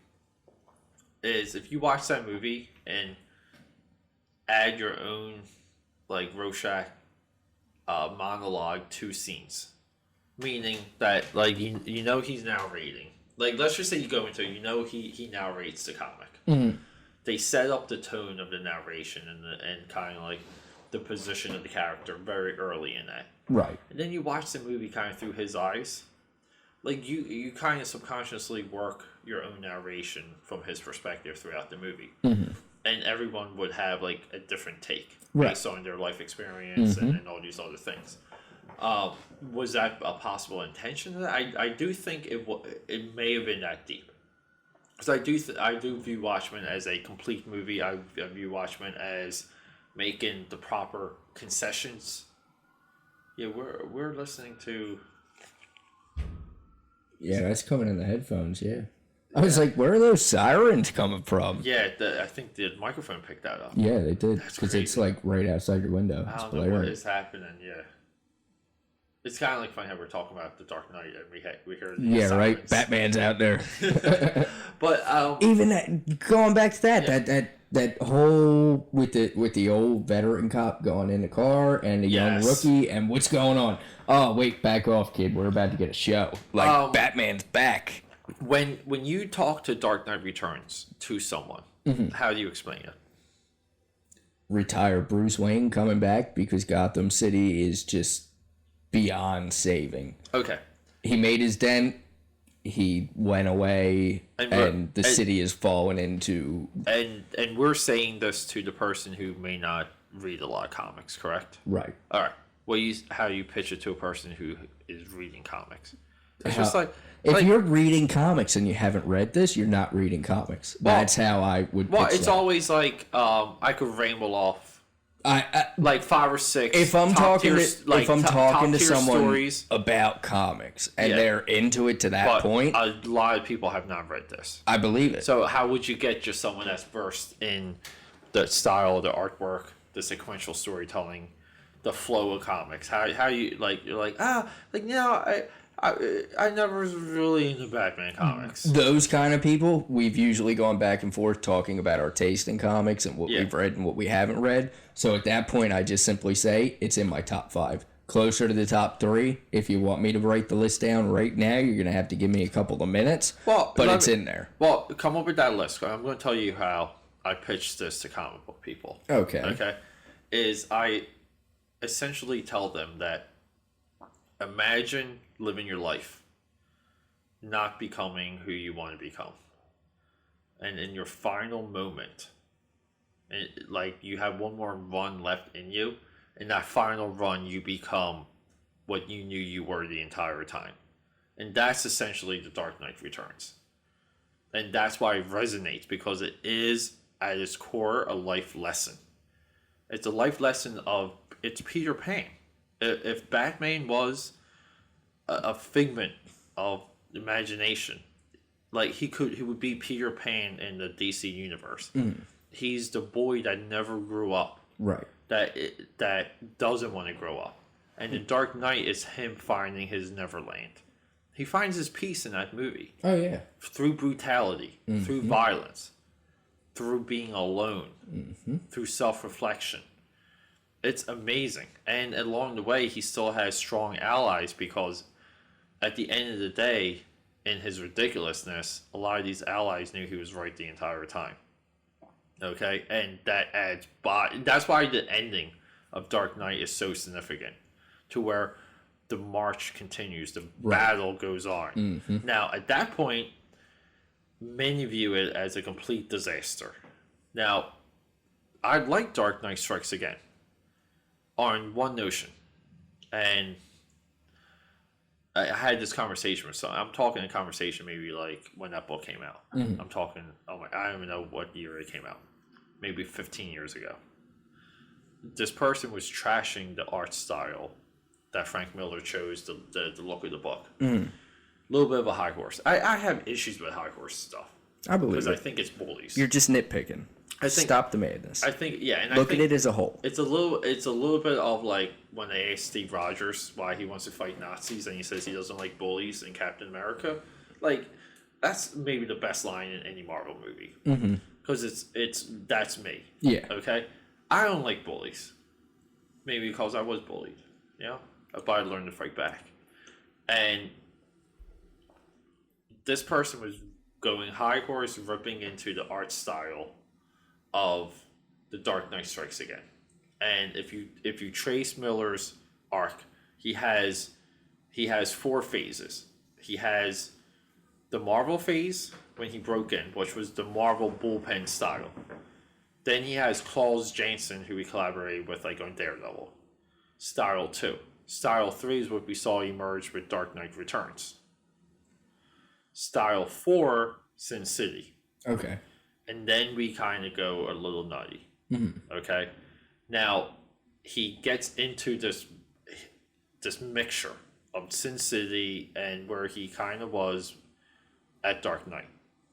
Is if you watch that movie and add your own, like, Rorschach monologue to scenes. Meaning that, like, you know he's narrating. Like, let's just say you go into it, you know he narrates the comic. Mm-hmm. They set up the tone of the narration and kind of, like, the position of the character very early in that. Right. And then you watch the movie kind of through his eyes. Like, you kind of subconsciously work your own narration from his perspective throughout the movie. Mm-hmm. And everyone would have, like, a different take based on their life experience and all these other things. Was that a possible intention? I do think it may have been that deep. Because I do view Watchmen as a complete movie. I view Watchmen as making the proper concessions. Yeah, we're listening to... Yeah, that's coming in the headphones, yeah. I was like, where are those sirens coming from? Yeah, I think the microphone picked that up. Yeah, they did. Because it's like right outside your window. I don't know what is happening, yeah. It's kind of like funny how we're talking about the Dark Knight and we hear the sirens. Right? Batman's out there. But even that, going back to that whole with the old veteran cop going in the car and the young rookie and what's going on. Oh wait, back off, kid. We're about to get a show. Like Batman's back. When you talk to Dark Knight Returns to someone, how do you explain it? Retired Bruce Wayne coming back because Gotham City is just beyond saving. Okay. He made his dent. He went away, and the city is fallen into... And we're saying this to the person who may not read a lot of comics, correct? Right. All right. Well, how you pitch it to a person who is reading comics. It's just like... If you're reading comics and you haven't read this, you're not reading comics. That's how I would pitch it's that. always like, I could ramble off like 5 or 6. If I'm talking to someone stories about comics and they're into it to that point, a lot of people have not read this. I believe it. So how would you get just someone that's versed in the style, the artwork, the sequential storytelling, the flow of comics? How you you're like I never was really into Batman comics. Those kind of people, we've usually gone back and forth talking about our taste in comics and what we've read and what we haven't read. So at that point, I just simply say it's in my top 5. Closer to the top 3. If you want me to write the list down right now, you're going to have to give me a couple of minutes. But it's in there. Well, come up with that list. I'm going to tell you how I pitched this to comic book people. Okay. Is I essentially tell them that imagine living your life not becoming who you want to become, and in your final moment, and like you have one more run left in you, in that final run you become what you knew you were the entire time. And that's essentially the Dark Knight Returns. And that's why it resonates, because it is at its core a life lesson. It's a life lesson of, it's Peter Pan. If Batman was a figment of imagination, like he would be Peter Pan in the DC universe. He's the boy that never grew up, right? That doesn't want to grow up, and the Dark Knight is him finding his Neverland. He finds his peace in that movie. Oh yeah, through brutality, through violence, through being alone, through self-reflection. It's amazing, and along the way, he still has strong allies, because at the end of the day, in his ridiculousness, a lot of these allies knew he was right the entire time. Okay, and that adds that's why the ending of Dark Knight is so significant, to where the march continues, the battle goes on. Now, at that point, many view it as a complete disaster. Now, I like Dark Knight Strikes Again on one notion, and I had this conversation with someone. I'm talking a conversation maybe like when that book came out. I'm talking, I don't even know what year it came out. Maybe 15 years ago. This person was trashing the art style that Frank Miller chose, the look of the book. A little bit of a high horse. I have issues with high horse stuff. I believe because it. I think it's bullies. You're just nitpicking. Stop the madness. I think, yeah, and look at it as a whole. It's a little bit of like when they asked Steve Rogers why he wants to fight Nazis, and he says he doesn't like bullies in Captain America. Like, that's maybe the best line in any Marvel movie because that's me. Yeah. Okay. I don't like bullies. Maybe because I was bullied. You know, but I learned to fight back, and this person was going high horse, ripping into the art style of The Dark Knight Strikes Again. And if you trace Miller's arc, he has 4 phases. He has the Marvel phase when he broke in, which was the Marvel bullpen style. Then he has Klaus Janson, who he collaborated with like on Daredevil. Style 2. Style 3 is what we saw emerge with Dark Knight Returns. Style 4, Sin City. Okay. And then we kind of go a little nutty. Okay? Now, he gets into this mixture of Sin City and where he kind of was at Dark Knight.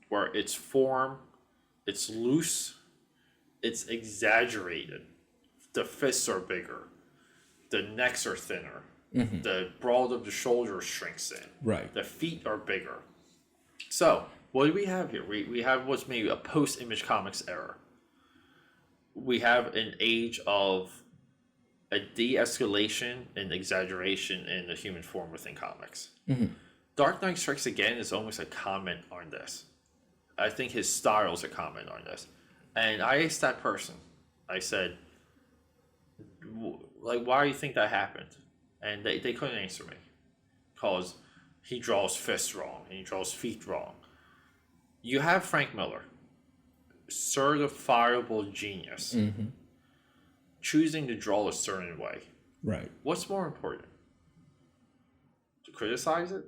Where it's form, it's loose, it's exaggerated. The fists are bigger. The necks are thinner. The broad of the shoulders shrinks in. Right. The feet are bigger. So, what do we have here? We have what's maybe a post-Image Comics era. We have an age of a de-escalation and exaggeration in the human form within comics. Dark Knight Strikes Again is almost a comment on this. I think his style is a comment on this. And I asked that person, I said, like, why do you think that happened? And they couldn't answer me. Because he draws fists wrong and he draws feet wrong. You have Frank Miller, certifiable genius, choosing to draw a certain way. Right. What's more important? To criticize it?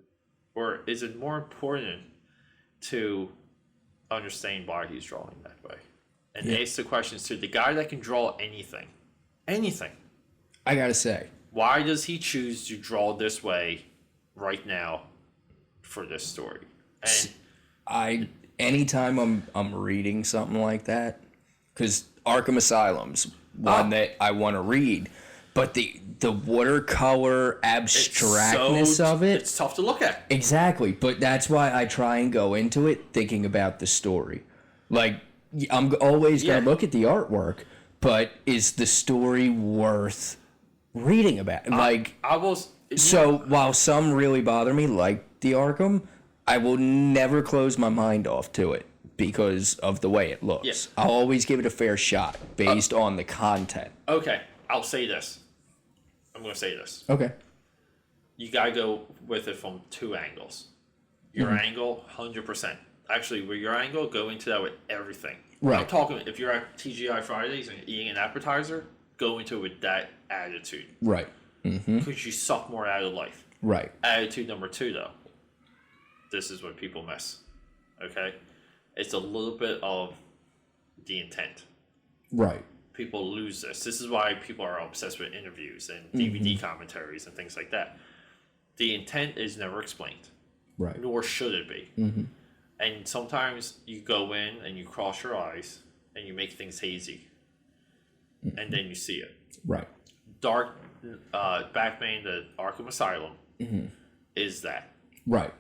Or is it more important to understand why he's drawing that way? And ask the questions to the guy that can draw anything. Anything. I gotta say. Why does he choose to draw this way right now for this story? And anytime I'm reading something like that, because Arkham Asylum's one that I want to read, but the watercolor abstractness of it, it's tough to look at. Exactly, but that's why I try and go into it thinking about the story. Like, I'm always gonna look at the artwork, but is the story worth reading about? So while some really bother me, like the Arkham, I will never close my mind off to it because of the way it looks. Yes. I'll always give it a fair shot based on the content. Okay, I'll say this. I'm going to say this. Okay. You got to go with it from 2 angles. Your angle, 100%. Actually, with your angle, go into that with everything. Right. I'm talking, if you're at TGI Fridays and eating an appetizer, go into it with that attitude. Right. Because you suck more out of life. Right. Attitude number 2, though. This is what people miss. Okay? It's a little bit of the intent. Right. People lose this. This is why people are obsessed with interviews and DVD commentaries and things like that. The intent is never explained. Right. Nor should it be. And sometimes you go in and you cross your eyes and you make things hazy. And then you see it. Right. Batman, the Arkham Asylum is that. Right.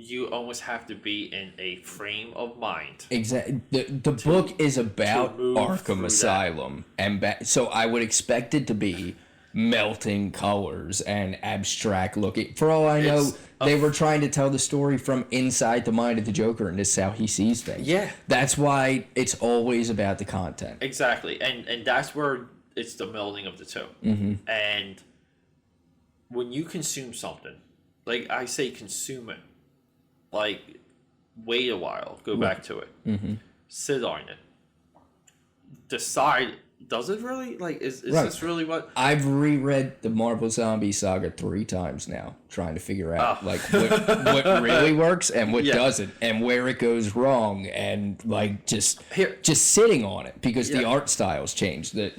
You almost have to be in a frame of mind. Exactly. The book is about Arkham Asylum, and so I would expect it to be melting colors and abstract looking. For all I know, they were trying to tell the story from inside the mind of the Joker, and this is how he sees things. Yeah. That's why it's always about the content. Exactly. And that's where it's the melding of the two. And when you consume something, like I say consume it, like wait a while, go back to it, sit on it, decide does it really? Like, is Right. this really what? I've reread the Marvel Zombie Saga 3 times now, trying to figure out like what really works and what doesn't, and where it goes wrong, and like just sitting on it because the art styles change, the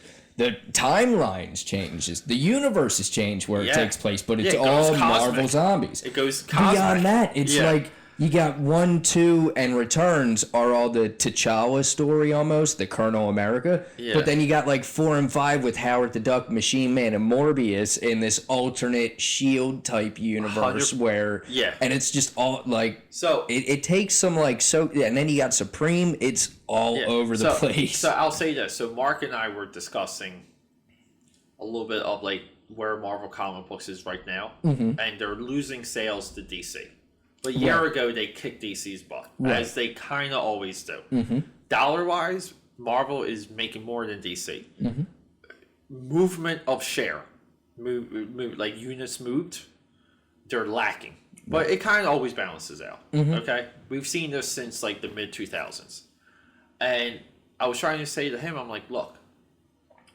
timelines changes, the universe has changed where it takes place, but it's all Marvel Zombies. It goes cosmic. Beyond that, it's like you got 1, 2, and Returns are all the T'Challa story almost, the Colonel America. Yeah. But then you got like 4 and 5 with Howard the Duck, Machine Man, and Morbius in this alternate SHIELD type universe where, and it's just all like, so it takes some like, and then you got Supreme, it's all over the place. So I'll say this. So Mark and I were discussing a little bit of like where Marvel comic books is right now, and they're losing sales to DC. But a year ago, they kicked DC's butt, as they kind of always do. Dollar-wise, Marvel is making more than DC. Movement of share, like units moved, they're lacking. But it kind of always balances out, okay? We've seen this since, like, the mid-2000s. And I was trying to say to him, I'm like, look,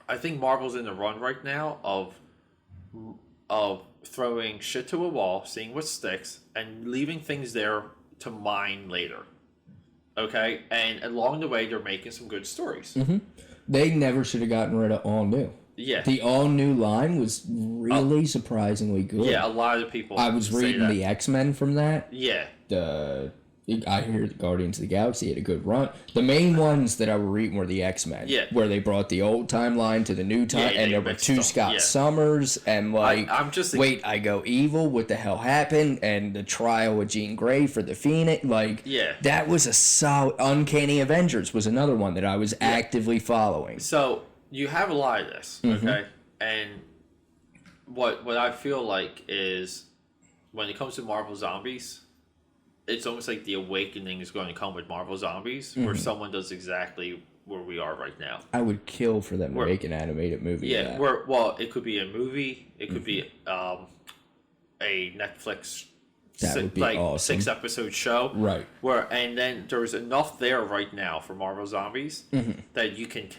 I think Marvel's in the run right now of throwing shit to a wall, seeing what sticks, and leaving things there to mine later. Okay? And along the way, they're making some good stories. They never should have gotten rid of All New. Yeah. The All New line was really surprisingly good. Yeah, a lot of people I was reading the X-Men from that. Yeah. I hear the Guardians of the Galaxy had a good run. The main ones that I were reading were the X-Men. Yeah. Where they brought the old timeline to the new time, and there were 2 Scott Summers, and like, I go evil, what the hell happened, and the trial of Jean Grey for the Phoenix, like, that was a solid. Uncanny Avengers was another one that I was actively following. So, you have a lot of this, okay? And what I feel like is, when it comes to Marvel Zombies, it's almost like the awakening is going to come with Marvel Zombies, where someone does exactly where we are right now. I would kill for them to make an animated movie. Yeah, well, it could be a movie, it could be a Netflix would be awesome. 6-episode show. Right. And then there's enough there right now for Marvel Zombies that you can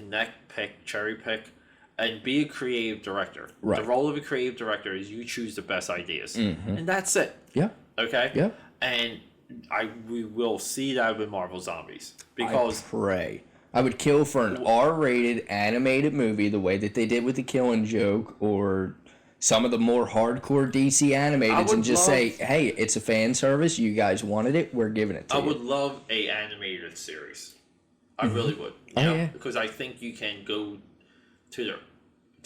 cherry pick, and be a creative director. Right. The role of a creative director is you choose the best ideas. And that's it. Yeah. Okay? Yeah. And we will see that with Marvel Zombies, because I would kill for an R-rated animated movie the way that they did with The Killing Joke, or some of the more hardcore DC animateds, and just say, hey, it's a fan service, you guys wanted it, we're giving it to you. I would love a animated series. I really would. Yeah. Because I think you can go to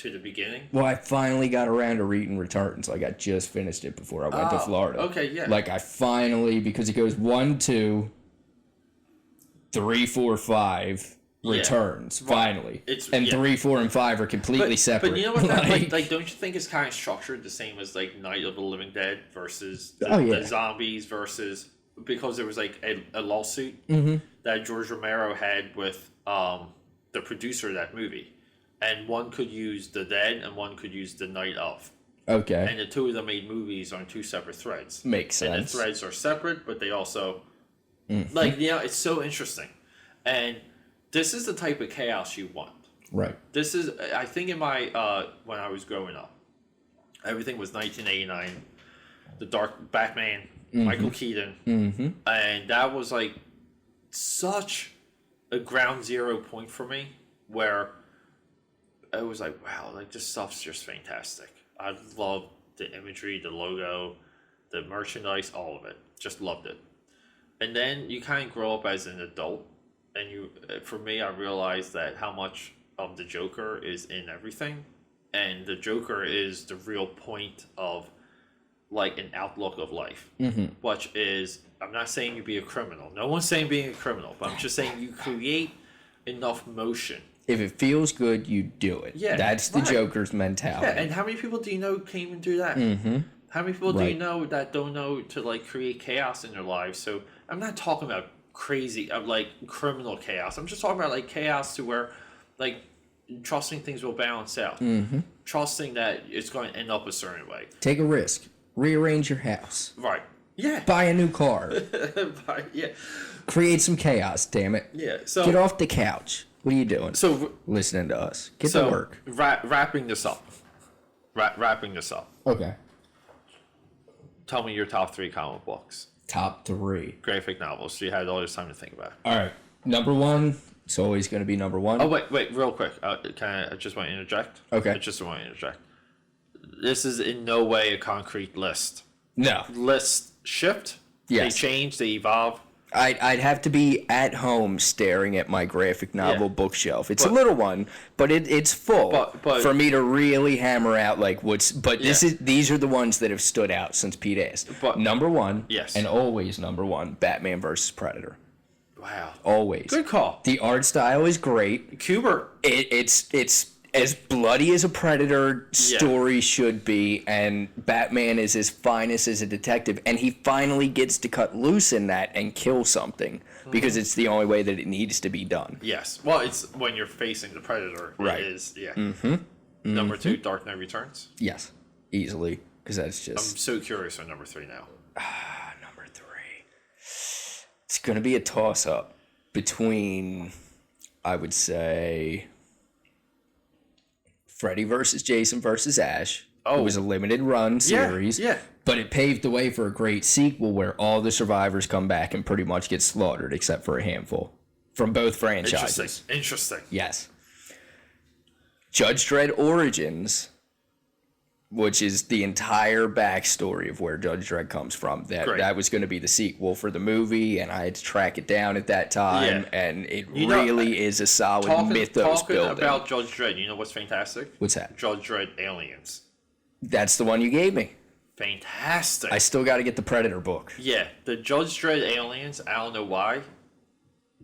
the beginning. Well, I finally got around to reading Returns. Like, I just finished it before I went to Florida. Okay, yeah. Like, I finally, because it goes 1, 2, 3, 4, 5 Returns, finally. 3, 4, and 5 are completely separate. But you know what? Like, don't you think it's kind of structured the same as, like, Night of the Living Dead versus the zombies versus... Because there was, like, a lawsuit that George Romero had with the producer of that movie. And one could use The Dead, and one could use The Night Of. Okay. And the two of them made movies on 2 separate threads. Makes sense. And the threads are separate, but they also... Like, it's so interesting. And this is the type of chaos you want. Right. This is... I think in my... when I was growing up, everything was 1989. The Dark Batman, Michael Keaton. And that was, like, such a ground zero point for me, where... It was like, wow, like, this stuff's just fantastic. I love the imagery, the logo, the merchandise, all of it. Just loved it. And then you kind of grow up as an adult, and for me, I realized that how much of the Joker is in everything. And the Joker is the real point of, like, an outlook of life. Which is, I'm not saying you be a criminal. No one's saying being a criminal, but I'm just saying you create enough motion. If it feels good, you do it. Yeah, that's the Joker's mentality. Yeah, and how many people do you know can't even do that? How many people do you know that don't know to, like, create chaos in their lives? So I'm not talking about crazy, like, criminal chaos. I'm just talking about, like, chaos to where, like, trusting things will balance out. Trusting that it's going to end up a certain way. Take a risk. Rearrange your house. Right. Yeah. Buy a new car. Yeah. Create some chaos, damn it. Yeah. So get off the couch. What are you doing? So listening to us. Get to work. Wrapping this up. Wrapping this up. Okay. Tell me your top 3 comic books. Top 3 graphic novels. So you had all this time to think about it. All right. Number 1. It's always going to be number 1. Oh wait, real quick. I just want to interject? Okay. I just want to interject. This is in no way a concrete list. No. Lists shift. Yes. They change. They evolve. I'd have to be at home staring at my graphic novel bookshelf. It's a little one, but it's full but for me to really hammer out like what's. But these are the ones that have stood out since Pete asked. But number 1, yes, and always number 1, Batman versus Predator. Wow, always good call. The art style is great. Kubert. It's as bloody as a Predator story should be, and Batman is as finest as a detective, and he finally gets to cut loose in that and kill something because it's the only way that it needs to be done. Yes. Well, it's when you're facing the Predator. Right. It is, Number 2, Dark Knight Returns. Yes, easily, because that's just... I'm so curious on number 3 now. Number 3. It's going to be a toss-up between, I would say... Freddy versus Jason versus Ash. It was a limited run series. Yeah. But it paved the way for a great sequel where all the survivors come back and pretty much get slaughtered except for a handful from both franchises. Interesting. Yes. Judge Dredd Origins, which is the entire backstory of where Judge Dredd comes from. That was going to be the sequel for the movie, and I had to track it down at that time, and it really is a solid mythos building. Talking about Judge Dredd, you know what's fantastic? What's that? Judge Dredd Aliens. That's the one you gave me. Fantastic. I still got to get the Predator book. Yeah, the Judge Dredd Aliens, I don't know why,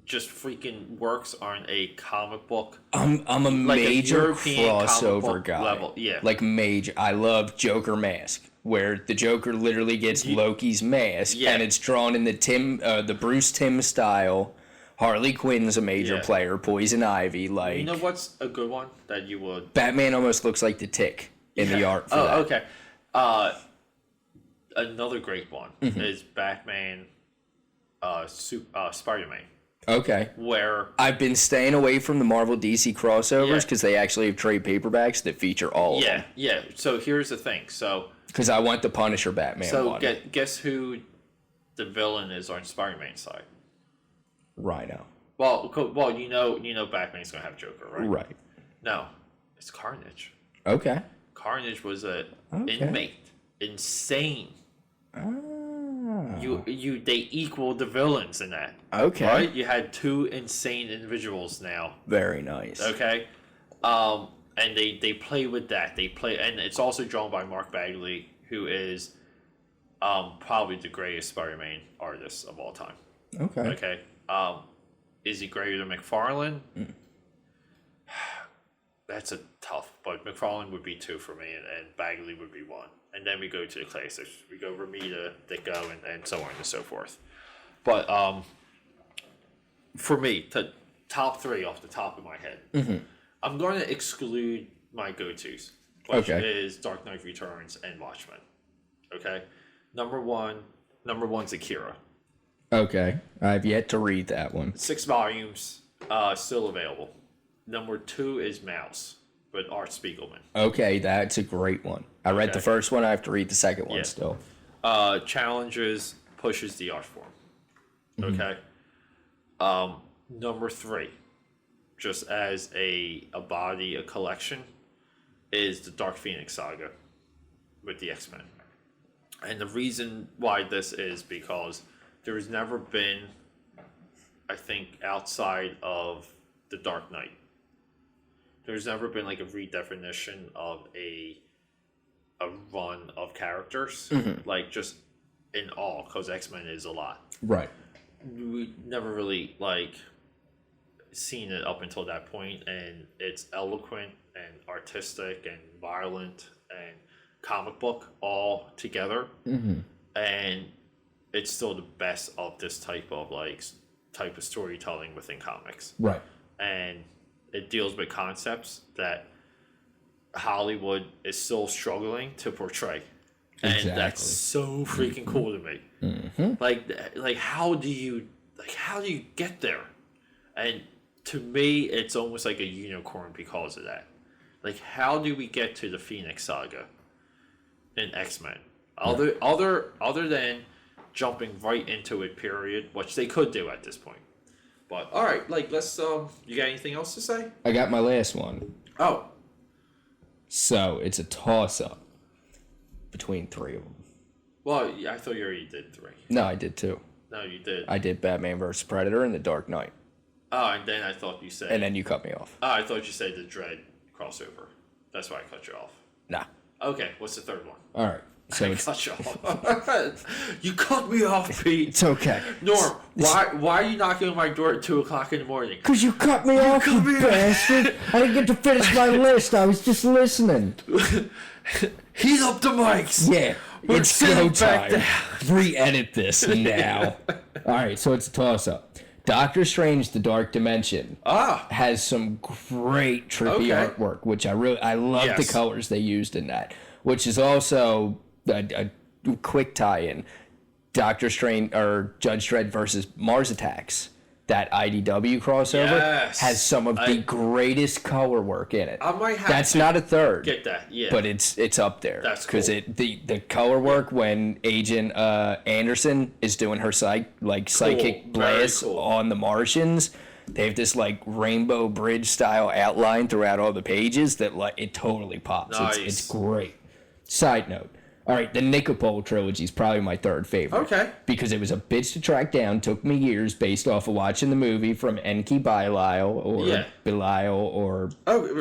just freaking works on a comic book. I'm a like major a crossover guy. Level. Yeah. Like major. I love Joker mask, where the Joker literally gets Loki's mask, and it's drawn in the Bruce Timm style. Harley Quinn's a major player. Poison Ivy, like. You know what's a good one that you would? Batman almost looks like the Tick in the art. For that. Okay. Another great one is Batman, Spider-Man. Okay. Where I've been staying away from the Marvel DC crossovers because they actually have trade paperbacks that feature all of them. Yeah. So here's the thing. So because I want the Punisher Batman one. So guess who the villain is on Spider-Man's side? Rhino. Well, you know Batman's gonna have Joker, right? Right. No, it's Carnage. Okay. Carnage was a inmate, insane. They equaled the villains in that. Okay. Right? You had 2 insane individuals now. Very nice. Okay. And they play with that. And it's also drawn by Mark Bagley, who is probably the greatest Spider-Man artist of all time. Okay. Okay. Is he greater than McFarlane? That's a tough, but McFarlane would be 2 for me, and Bagley would be 1. And then we go to the classics. We go Romita, Ditko, and so on and so forth. But for me, the top 3 off the top of my head, I'm going to exclude my go-tos, which is Dark Knight Returns and Watchmen. Okay? Number one's Akira. Okay. I've yet to read that one. 6 volumes, still available. Number 2 is Mouse with Art Spiegelman. Okay, that's a great one. I read the first one. I have to read the second one still. Challenges, pushes the art form. Okay. Number 3, just as a body, a collection, is the Dark Phoenix saga with the X-Men. And the reason why this is because there's never been, I think, outside of the Dark Knight, there's never been like a redefinition of a run of characters, like just in all, because X-Men is a lot. Right. We never really like seen it up until that point, and it's eloquent and artistic and violent and comic book all together, and it's still the best of this type of storytelling within comics. Right. And it deals with concepts that Hollywood is still struggling to portray. And that's so freaking cool to me. Like how do you get there? And to me, it's almost like a unicorn because of that. Like, how do we get to the Phoenix Saga in X-Men? Other than jumping right into it, period, which they could do at this point. But all right, like let's you got anything else to say? I got my last one. Oh. So it's a toss-up between three of them. Well, I thought you already did 3. No, I did 2. No, you did. I did Batman vs. Predator and The Dark Knight. Oh, and then I thought you said... And then you cut me off. Oh, I thought you said the Dread crossover. That's why I cut you off. Nah. Okay, what's the third one? All right. So I cut you off. You cut me off, Pete. It's okay. Norm, why are you knocking on my door at 2 o'clock in the morning? Because you cut me off, you bastard. I didn't get to finish my list. I was just listening. Heat up the mics. Yeah. We're it's go back time. Re-edit this now. All right, so it's a toss-up. Doctor Strange: The Dark Dimension has some great trippy artwork, which I love the colors they used in that, which is also a quick tie-in. Doctor Strange or Judge Dredd versus Mars Attacks. That IDW crossover has some of the greatest color work in it. I might have That's not a third. Get that, yeah. But it's up there. That's cool. Because the color work when Agent Anderson is doing her psychic blast on the Martians, they have this like rainbow bridge style outline throughout all the pages that like it totally pops. Nice. It's great. Side note. All right, the Nicopole trilogy is probably my third favorite. Okay. Because it was a bitch to track down, took me years based off of watching the movie from Enki Belial or Belial or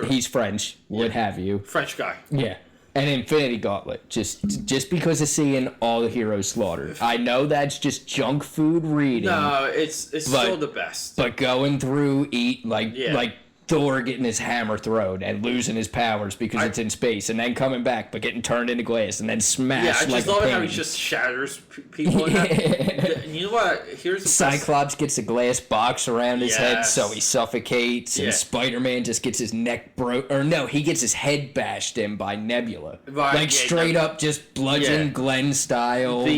he's French, what have you. French guy. Yeah. And Infinity Gauntlet, just because of seeing all the heroes slaughtered. I know that's just junk food reading. No, it's still the best. But going through like Thor getting his hammer thrown and losing his powers because it's in space, and then coming back but getting turned into glass and then smashed like a just love how he just shatters people. You know what? Here's the Cyclops gets a glass box around his head so he suffocates, and Spider-Man just gets his neck broke. Or no, he gets his head bashed in by Nebula. Right, straight up just bludgeon Glenn style. I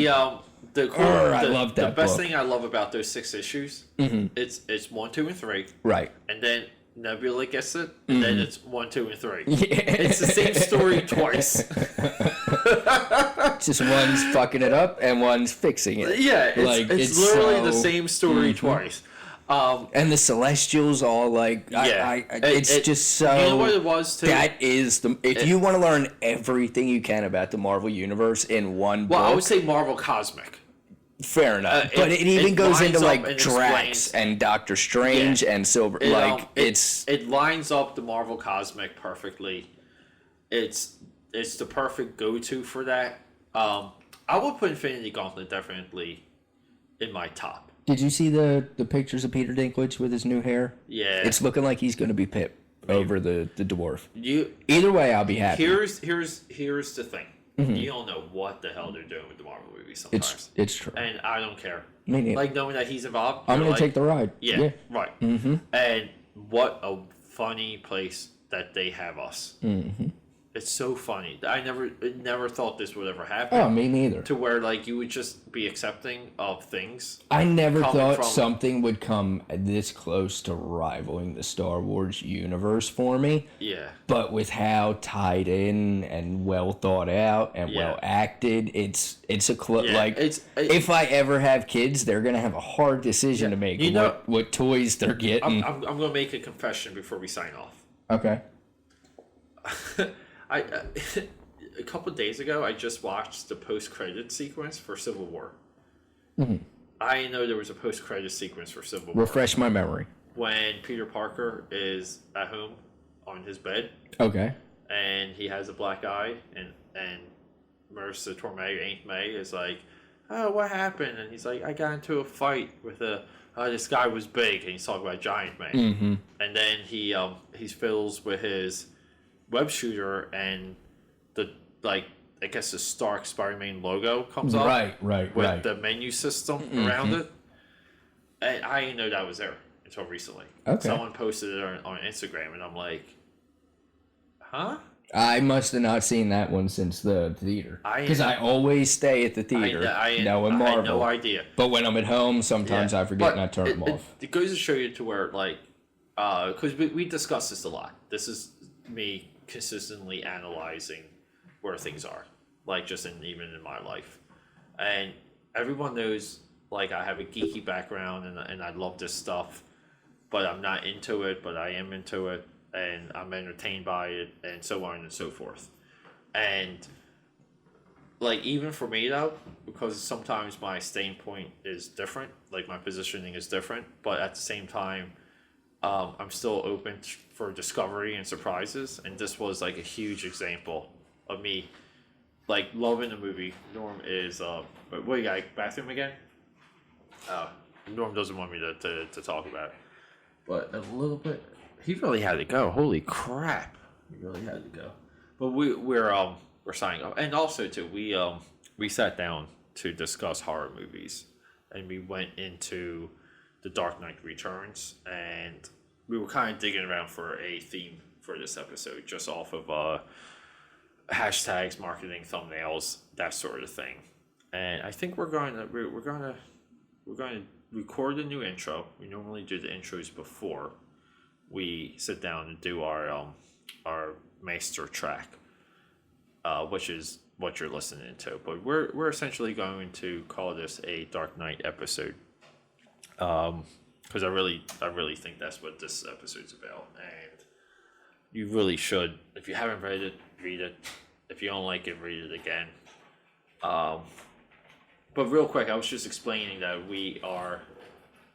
love that. The best book. thing I love about those 6 issues, it's 1, 2, and 3. Right. And then Nebula gets it, and then it's 1, 2, and 3. Yeah. It's the same story twice. Just one's fucking it up and one's fixing it. Yeah, it's literally the same story twice. And the Celestials all like, it's just so. You know what it was too? That is if you want to learn everything you can about the Marvel Universe in one book. Well, I would say Marvel Cosmic. Fair enough, but it even goes into like Drax and Doctor Strange and Silver. It lines up the Marvel Cosmic perfectly. It's the perfect go-to for that. I would put Infinity Gauntlet definitely in my top. Did you see the pictures of Peter Dinklage with his new hair? Yeah, it's looking like he's going to be Pip over the dwarf. Either way, I'll be happy. Here's the thing. You don't know what the hell they're doing with the Marvel movies sometimes. It's true. And I don't care. Me neither. Like, knowing that he's involved. I'm going to take the ride. Yeah. Right. Mm-hmm. And what a funny place that they have us. Mm-hmm. It's so funny. I never thought this would ever happen. Oh, me neither. To where, like, you would just be accepting of things. I never thought something would come this close to rivaling the Star Wars universe for me. Yeah. But with how tied in and well thought out and well acted, it's a if I ever have kids, they're gonna have a hard decision to make. What toys they're getting. I'm gonna make a confession before we sign off. Okay. A couple of days ago, I just watched the post-credit sequence for Civil War. Mm-hmm. I didn't know there was a post-credit sequence for Civil War. Refresh my memory. When Peter Parker is at home on his bed. Okay. And he has a black eye, and Marissa Tomei, Aunt May, is like, "Oh, what happened?" And he's like, "I got into a fight with this guy was big," and he's talking about Giant Man. Mm-hmm. And then he fiddles with his web shooter, and I guess the Stark Spider-Man logo comes up. Right. With the menu system around it. And I didn't know that was there until recently. Okay. Someone posted it on Instagram, and I'm like, huh? I must have not seen that one since the theater. Because I always stay at the theater. Marvel. I had no idea. But when I'm at home, sometimes I forget and I turn them off. It goes to show you to where, like, because we discuss this a lot. This is me consistently analyzing where things are, like just even in my life, and everyone knows like I have a geeky background and I love this stuff, but I'm not into it, but I am into it, and I'm entertained by it, and so on and so forth, and like even for me though, because sometimes my standpoint is different, like my positioning is different, but at the same time, I'm still open for discovery and surprises, and this was like a huge example of me like loving the movie. Norm is what you got, bathroom again? Norm doesn't want me to talk about it, but a little bit. He really had to go. Holy crap! He really had to go. But we're signing off, and also too we sat down to discuss horror movies, and we went into The Dark Knight Returns, and we were kind of digging around for a theme for this episode, just off of hashtags, marketing, thumbnails, that sort of thing. And I think we're going to record a new intro. We normally do the intros before we sit down and do our master track, which is what you're listening to. But we're essentially going to call this a Dark Knight episode, because I really think that's what this episode's about, and you really should. If you haven't read it, read it. If you don't like it, read it again. But real quick, I was just explaining that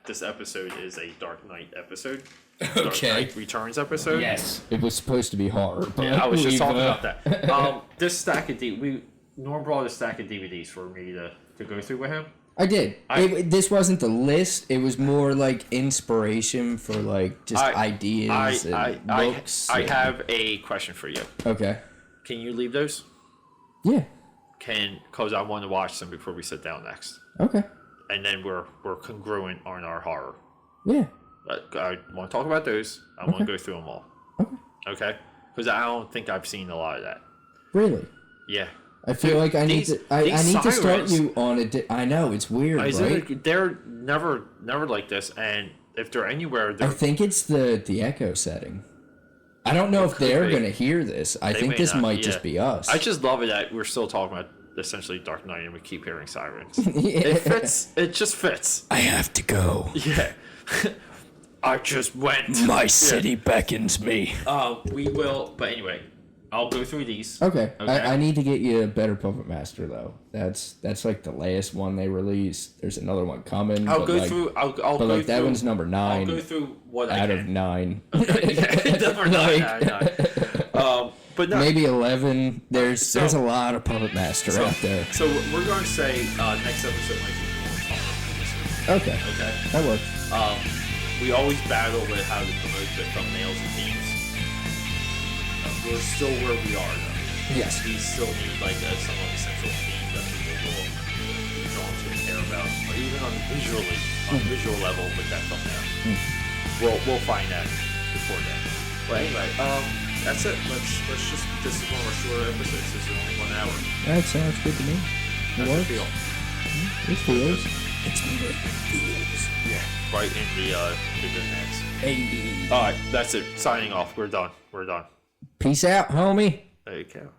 this episode is a Dark Knight episode. Okay. Dark Knight Returns episode. Yes. It was supposed to be horror, but yeah, I was just talking about that. This stack of Norm brought a stack of DVDs for me to go through with him. I did. This wasn't the list. It was more like inspiration for like just ideas and books. I have a question for you. Okay. Can you leave those? Yeah. Because I want to watch them before we sit down next. Okay. And then we're congruent on our horror. Yeah. I want to talk about those. I want to go through them all. Okay. Okay? Because I don't think I've seen a lot of that. Really? Yeah. I feel like I need to start you on a. I know it's weird, right? They're never like this, and if they're anywhere, I think it's the echo setting. I don't know if they're gonna hear this. I think this might just be us. I just love it that we're still talking about essentially Dark Knight, and we keep hearing sirens. It fits. It just fits. I have to go. Yeah. I just went. My city beckons me. We will, but anyway, I'll go through these. Okay. I need to get you a better Puppet Master though. That's like the last one they released. There's another one coming. I'll go through. I'll go through. That one's number 9. I'll go through what out I can. of 9. Okay. Number 9. But no. Maybe 11. There's a lot of Puppet Master out there. So we're going to say next episode might be more horror. Okay. Okay. That works. We always battle with how to promote the thumbnails and themes. We're still where we are, though. Yes. We still need like some of the central themes that people will be drawn to and care about, or even on the visual level with that thumbnail. We'll find that before then. But anyway, that's it. Let's just. This is one of our shorter episodes. This is only 1 hour. That sounds good to me. How's it feel? It feels. It's good. Yeah. Right in the nets. Hey. All right, that's it. Signing off. We're done. Peace out, homie. There you go.